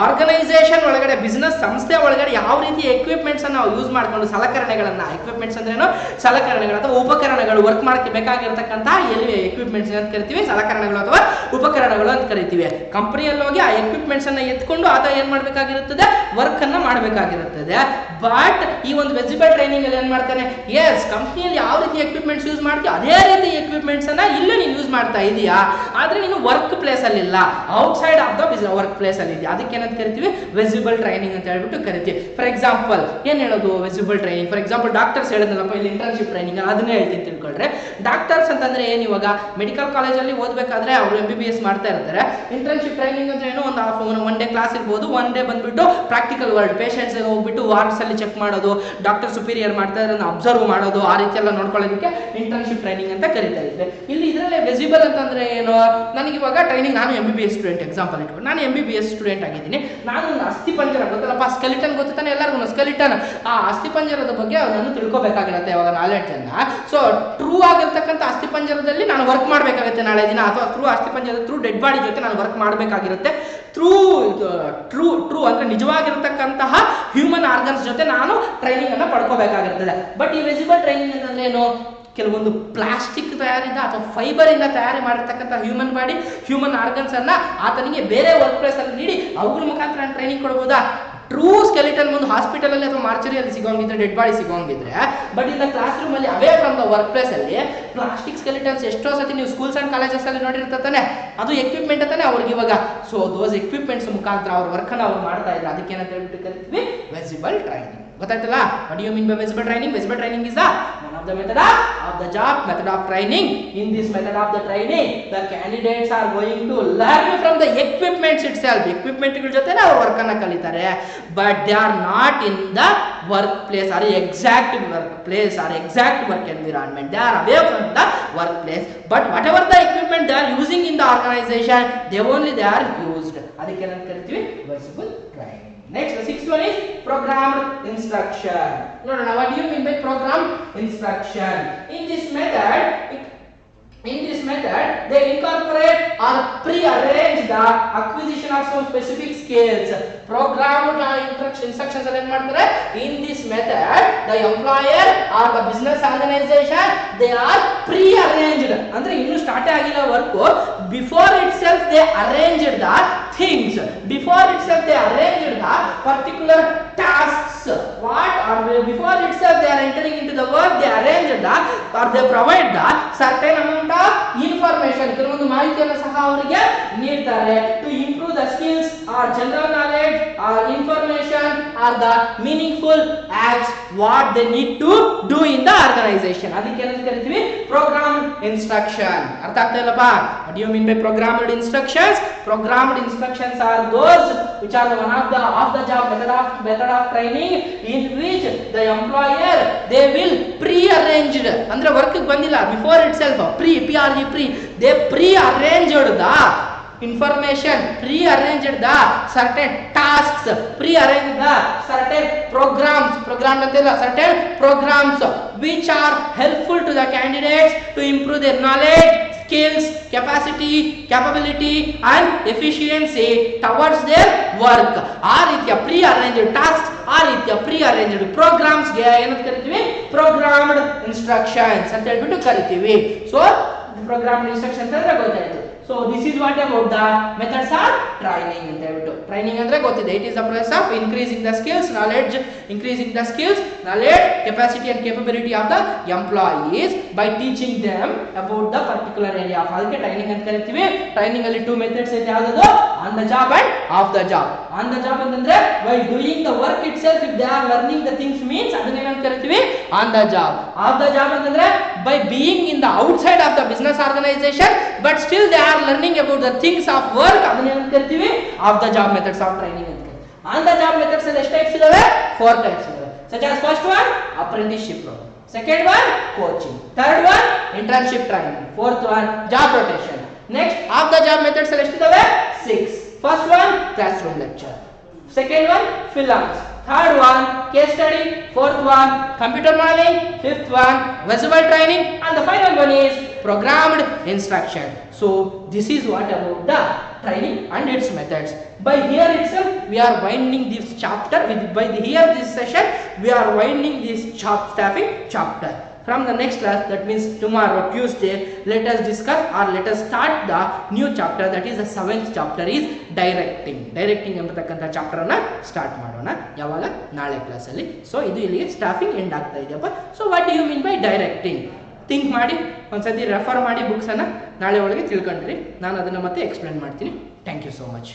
organisation ಒಳಗಡೆ, business ಸಂಸ್ಥೆ ಒಳಗಡೆ ಯಾವ ರೀತಿ equipments ಅನ್ನು ನಾವು ಯೂಸ್ ಮಾಡ್ಕೊಂಡು, ಸಲಕರಣೆಗಳನ್ನ, ಎಕ್ವಿಪ್ಮೆಂಟ್ಸ್ ಅಂದ್ರೆ ಏನು? ಸಲಕರಣೆಗಳು ಅಥವಾ ಉಪಕರಣಗಳು, ವರ್ಕ್ ಮಾಡಕ್ಕೆ ಬೇಕಾಗಿರ್ತಕ್ಕಂತಹ ಎಲ್ಲಿ ಎಕ್ವಿಪ್ಮೆಂಟ್ಸ್ ಅಂತ ಕರಿತೀವಿ, ಸಲಕರಣೆಗಳು ಅಥವಾ ಉಪಕರಣಗಳು ಅಂತ ಕರಿತೀವಿ. ಕಂಪನಿಯಲ್ಲಿ ಹೋಗಿ ಆ ಎಕ್ವಿಪ್ಮೆಂಟ್ಸ್ ಅನ್ನ ಎತ್ಕೊಂಡು ಆತ ಏನ್ ಮಾಡಬೇಕಾಗಿರುತ್ತದೆ? ವರ್ಕ್ ಅನ್ನ ಮಾಡಬೇಕಾಗಿರುತ್ತದೆ. ಬಟ್ ಈ ಒಂದು ವಿಸಿಬಲ್ ಟ್ರೈನಿಂಗ್ ಅಲ್ಲಿ ಏನ್ ಮಾಡ್ತಾನೆ? ಎಸ್, ಕಂಪನಿಯಲ್ಲಿ ಯಾವ ರೀತಿ ಎಕ್ವಿಪ್ಮೆಂಟ್ಸ್ ಯೂಸ್ ಮಾಡ್ತೀವಿ ಅದೇ ರೀತಿ ಎಕ್ವಿಪ್ಮೆಂಟ್ಸ್ ಅನ್ನ ಇಲ್ಲೂ ನೀನು ಯೂಸ್ ಮಾಡ್ತಾ ಇದೀಯಾ, ಆದ್ರೆ ನೀನು ವರ್ಕ್ ಪ್ಲೇಸ್ ಅಲ್ಲಿ ಇಲ್ಲ, outside of the work place ಅಲ್ಲಿ ಇದೆಯಾ. ಅದಕ್ಕೆ ಏನಂತ ಕರಿತೀವಿ? ವಿಸಿಬಲ್ ಟ್ರೈನಿಂಗ್ ಅಂತ ಹೇಳ್ಬಿಟ್ಟು ಕರಿತೀವಿ. ಫಾರ್ ಎಕ್ಸಾಂಪಲ್ ಏನ್ ಹೇಳೋದು visible training? For example doctors ಹೇಳಿದ್ನಲ್ಲಪ್ಪ ಇಲ್ಲಿ ಇಂಟರ್ನ್ಶಿಪ್ ಟ್ರೈನಿಂಗ್, ಅದನ್ನೇ ಹೇಳ್ತೀನಿ ತಿಳ್ಕೊಳ್ರೆ. ಡಾಕ್ಟರ್ಸ್ ಅಂತಂದ್ರೆ ಏನು? ಇವಾಗ ಮೆಡಿಕಲ್ ಕಾಲೇಜಲ್ಲಿ ಓದಬೇಕಾದ್ರೆ ಅವರು MBBS ಮಾಡ್ತಾ ಇರ್ತಾರೆ. ಇಂಟರ್ನ್ಶಿಪ್ ಟ್ರೈನಿಂಗ್ ಅಂದ್ರೆ ಏನು? ಒಂದು ಒನ್ ಡೇ ಕ್ಲಾಸ್ ಇರ್ಬೋದು, ಒನ್ ಡೇ ಬಂದ್ಬಿಟ್ಟು ಪ್ರಾಕ್ಟಿಕಲ್ ವರ್ಲ್ಡ್, ಪೇಷಂಟ್ಸ್ ಹೋಗ್ಬಿಟ್ಟು ವಾರ್ಡ್ಸ್ ಅಲ್ಲಿ ಚೆಕ್ ಮಾಡೋದು, ಡಾಕ್ಟರ್ ಸುಪೀರಿಯರ್ ಮಾಡ್ತಾ ಇರೋದನ್ನ ಅಬ್ಸರ್ವ್ ಮಾಡೋದು, ಆ ರೀತಿ ಎಲ್ಲ ನೋಡ್ಕೊಳ್ಳೋದಕ್ಕೆ ಇಂಟರ್ನ್ಶಿಪ್ ಟ್ರೈನಿಂಗ್ ಅಂತ ಕರಿತಾ ಇದ್ದೆ. ಇಲ್ಲಿ ಇದರಲ್ಲೇ ವಿಸಿಬಲ್ ಅಂತಂದ್ರೆ ಏನು? ನನಗೆ ಇವಾಗ ಟ್ರೈನಿಂಗ್, ನಾನು MBBS ಸ್ಟೂಡೆಂಟ್ ಎಕ್ಸಾಂಪಲ್ ಇಟ್ಕೊಂಡು, ನಾನು MBBS ಸ್ಟೂಡೆಂಟ್ ಆಗಿದ್ದೀನಿ. ನಾನು ಅಸ್ಥಿ ಪಂಜರ ಗೊತ್ತಲ್ಲಪ್ಪ, ಸ್ಕೆಲಿಟನ್ ಗೊತ್ತಾನೆ ಎಲ್ಲರಿಗೂ, ಸ್ಕೆಲಿಟನ್, ಆ ಅಸ್ಥಿ ಪಂಜರದ ಬಗ್ಗೆ ನಾನು ತಿಳ್ಕೊಬೇಕಾಗಿರುತ್ತೆ ಇವಾಗ ನಾಲೆಡ್ಜ್ ಅನ್ನ. ಸೊ ಟ್ರೂ ಆಗಿರ್ತಕ್ಕಂಥ ಅಸ್ಥಿ ಪಂಜರದಲ್ಲಿ ನಾನು ವರ್ಕ್ ಮಾಡಬೇಕಾಗುತ್ತೆ ನಾಳೆ ದಿನ, ಅಥವಾ ಅಸ್ಥಿ ಪಂಜರದ ಥ್ರೂ ಡೆಡ್ ಬಾಡಿ ಜೊತೆ ನಾನು ವರ್ಕ್ ಮಾಡಬೇಕಾಗಿರುತ್ತೆ. ಟ್ರೂ ಅಂದ್ರೆ ನಿಜವಾಗಿರತಕ್ಕಂತಹ ಹ್ಯೂಮನ್ ಆರ್ಗನ್ಸ್ ಜೊತೆ ನಾನು ಟ್ರೈನಿಂಗ್ ಅನ್ನ ಪಡ್ಕೋಬೇಕಾಗಿರ್ತದೆ. ಬಟ್ ಈ ವಿಸಿಬಲ್ ಟ್ರೈನಿಂಗ್ ಅಂದ್ರೆ ಏನು? ಕೆಲವೊಂದು ಪ್ಲಾಸ್ಟಿಕ್ ತಯಾರಿದ ಅಥವಾ ಫೈಬರ್ ಇಂದ ತಯಾರಿ ಮಾಡಿರ್ತಕ್ಕಂಥ ಹ್ಯೂಮನ್ ಬಾಡಿ, ಹ್ಯೂಮನ್ ಆರ್ಗನ್ಸ್ ಅನ್ನ ಆತನಿಗೆ ಬೇರೆ ವರ್ಕ್ ಪ್ಲೇಸ್ ಅಲ್ಲಿ ನೀಡಿ ಅವುಗಳ ಮುಖಾಂತರ ಟ್ರೈನಿಂಗ್ ಕೊಡಬಹುದಾ? ಟ್ರೂ ಸ್ಕೆಲಿಟನ್ ಒಂದು ಹಾಸ್ಪಿಟಲ್ ಅಲ್ಲಿ ಅಥವಾ ಮಾರ್ಚರಿಯಲ್ಲಿ ಸಿಗೋಂಗಿದ್ರೆ, ಡೆಡ್ ಬಾಡಿ ಸಿಗೋಂಗಿದ್ರೆ, but in the classroom ಅಲ್ಲಿ away from the work place ಅಲ್ಲಿ ಪ್ಲಾಸ್ಟಿಕ್ ಸ್ಕೆಲಿಟನ್ಸ್ ಎಷ್ಟೋ ಸತಿ ನೀವು ಸ್ಕೂಲ್ಸ್ ಅಂಡ್ ಕಾಲೇಜಸ್ ಅಲ್ಲಿ ನೋಡಿರ್ತಾನೆ, ಅದು ಎಕ್ವಿಪ್ಮೆಂಟ್ ಅಂತಾನೆ ಅವ್ರಿಗೆ ಇವಾಗ. ಸೊ ದೋಸ್ ಎಕ್ವಿಪ್ಮೆಂಟ್ಸ್ ಮುಖಾಂತರ ಅವ್ರ ವರ್ಕ್ ಅನ್ನ ಅವ್ರು ಮಾಡ್ತಾ ಇದ್ದಾರೆ. ಅದಕ್ಕೆ ಏನಂತ ಹೇಳ್ಬಿಟ್ಟು ಕರಿತೀವಿ? Visible training. ಗೊತ್ತಾಯ್ತಲ್ಲ? What do you mean by visible training? Visible training is one of the method of the job, method of training. In this method of the training, the candidates are going to learn from the equipments itself. Equipment ಗಳ ಜೊತೆ ಅವರು work ಅನ್ನ ಕಲಿತಾರೆ, but they are not in the workplace or exact workplace or exact work environment. They are away from the workplace, but whatever the equipment they are using in the organization, they are used. ಅದಕ್ಕೆ ಏನಂತ ಕರಿತೀವಿ? Visible Next, the sixth one is programmed instruction. No, what do you mean by programmed instruction? In this method, they incorporate or pre-arrange the acquisition of some specific skills. Programmed instructions are ಮಾಡ್ತಾರೆ. In this method, the employer or the business organization, they are pre-arranged. ಅಂದ್ರೆ ಇನ್ನು start ಆಗಿಲ್ಲ work, before itself they arranged the things. Before itself they arranged the particular tasks. What? Or before itself they are entering into the work, they arranged the or they provide the certain amount of information. ಕೆಲವೊಂದು ಮಾಹಿತಿಯನ್ನು ಸಹ ಅವರಿಗೆ ನೀಡ್ತಾರೆ to improve the skills or general knowledge or information or the meaningful acts what they need to do in the organization. ಅದಕ್ಕೆ ಏನಂತ ಕರಿತೀವಿ? Programmed instruction. ಅರ್ಥ ಆಗ್ತಾ ಇಲ್ಲಪ್ಪ? What do you mean by programmed instructions? Programmed instructions are those which are one of the off-the-job method of training in which the employer they will pre-arranged ಅಂದ್ರೆ work ಬಂದಿಲ್ಲ before itself pre they pre-arranged the information, pre-arranged the certain tasks, pre-arranged the certain certain programs which are helpful to the candidates to improve their knowledge, skills, capacity, capability and efficiency towards their work. ಆ ರೀತಿಯ pre-arranged tasks, ಆ ರೀತಿಯ pre-arranged programs ಗೆ ಏನಂತ ಕರಿತೀವಿ? Programmed instructions ಅಂತ ಹೇಳ್ಬಿಟ್ಟು ಕರಿತೀವಿ. So programmed instructions ಅಂದ್ರೆ ಗೊತ್ತಾಯ್ತು. So this is what about the methods of training ಅಂತ ಹೇಳ್ಬಿಟ್ಟು. Training ಅಂದ್ರೆ ಗೊತ್ತಿದೆ, it is the process of increasing the skills, knowledge, capacity and capability of the employees by teaching them about the particular area of ಅದಕ್ಕೆ training ಅಂತ ಕರಿತೀವಿ. Training ಅಲ್ಲಿ two methods ಇದೆ, ಯಾವುದು? On the job and off the job. On the job ಅಂತಂದ್ರೆ by doing the work itself, if they are learning the things means ಅದನ್ನ ಏನಂತ ಕರಿತೀವಿ? On the job. Off the job ಅಂತಂದ್ರೆ by being in the outside of the business organization but still they are learning about the things of work, ಅದನ್ನ ಏನಂತ ಕರಿತೀವಿ? Off the job methods of training ಅಂತ ಕರಿತೀವಿ. On the job methods ಅಲ್ಲಿ ಎಷ್ಟು types ಇದಾವೆ? 4 types ಇದಾವೆ. Such as first one apprenticeship program, second one coaching, third one internship training, fourth one job rotation. Next, off the job methods ಅಲ್ಲಿ ಎಷ್ಟು ಇದಾವೆ? 6. First one classroom lecture, second one films, third one case study, fourth one computer modeling, fifth one visible training and the final one is programmed instruction. So this is what about the training and its methods. By here itself we are winding this chapter this session we are winding this staffing chapter. From the next class, that means tomorrow Tuesday, let us discuss or let us start the new chapter, that is the 7th chapter is directing ಎಂಬತಕ್ಕಂಥ chapter ಅನ್ನ start ಮಾಡೋಣ. ಯಾವಾಗ? ನಾಳೆ class ಅಲ್ಲಿ. So ಇದು ಇಲ್ಲಿಗೆ staffing end ಆಗ್ತಾ ಇದೆಯಪ್ಪ. So what do you mean by directing? Think ಮಾಡಿ, ಒಂದ್ಸತಿ ರೆಫರ್ ಮಾಡಿ ಬುಕ್ಸ್ ಅನ್ನ, ನಾಳೆ ಒಳಗೆ ತಿಳ್ಕೊಂಡ್ರಿ. ನಾನು ಅದನ್ನ ಮತ್ತೆ ಎಕ್ಸ್ಪ್ಲೇನ್ ಮಾಡ್ತೀನಿ. Thank you so much.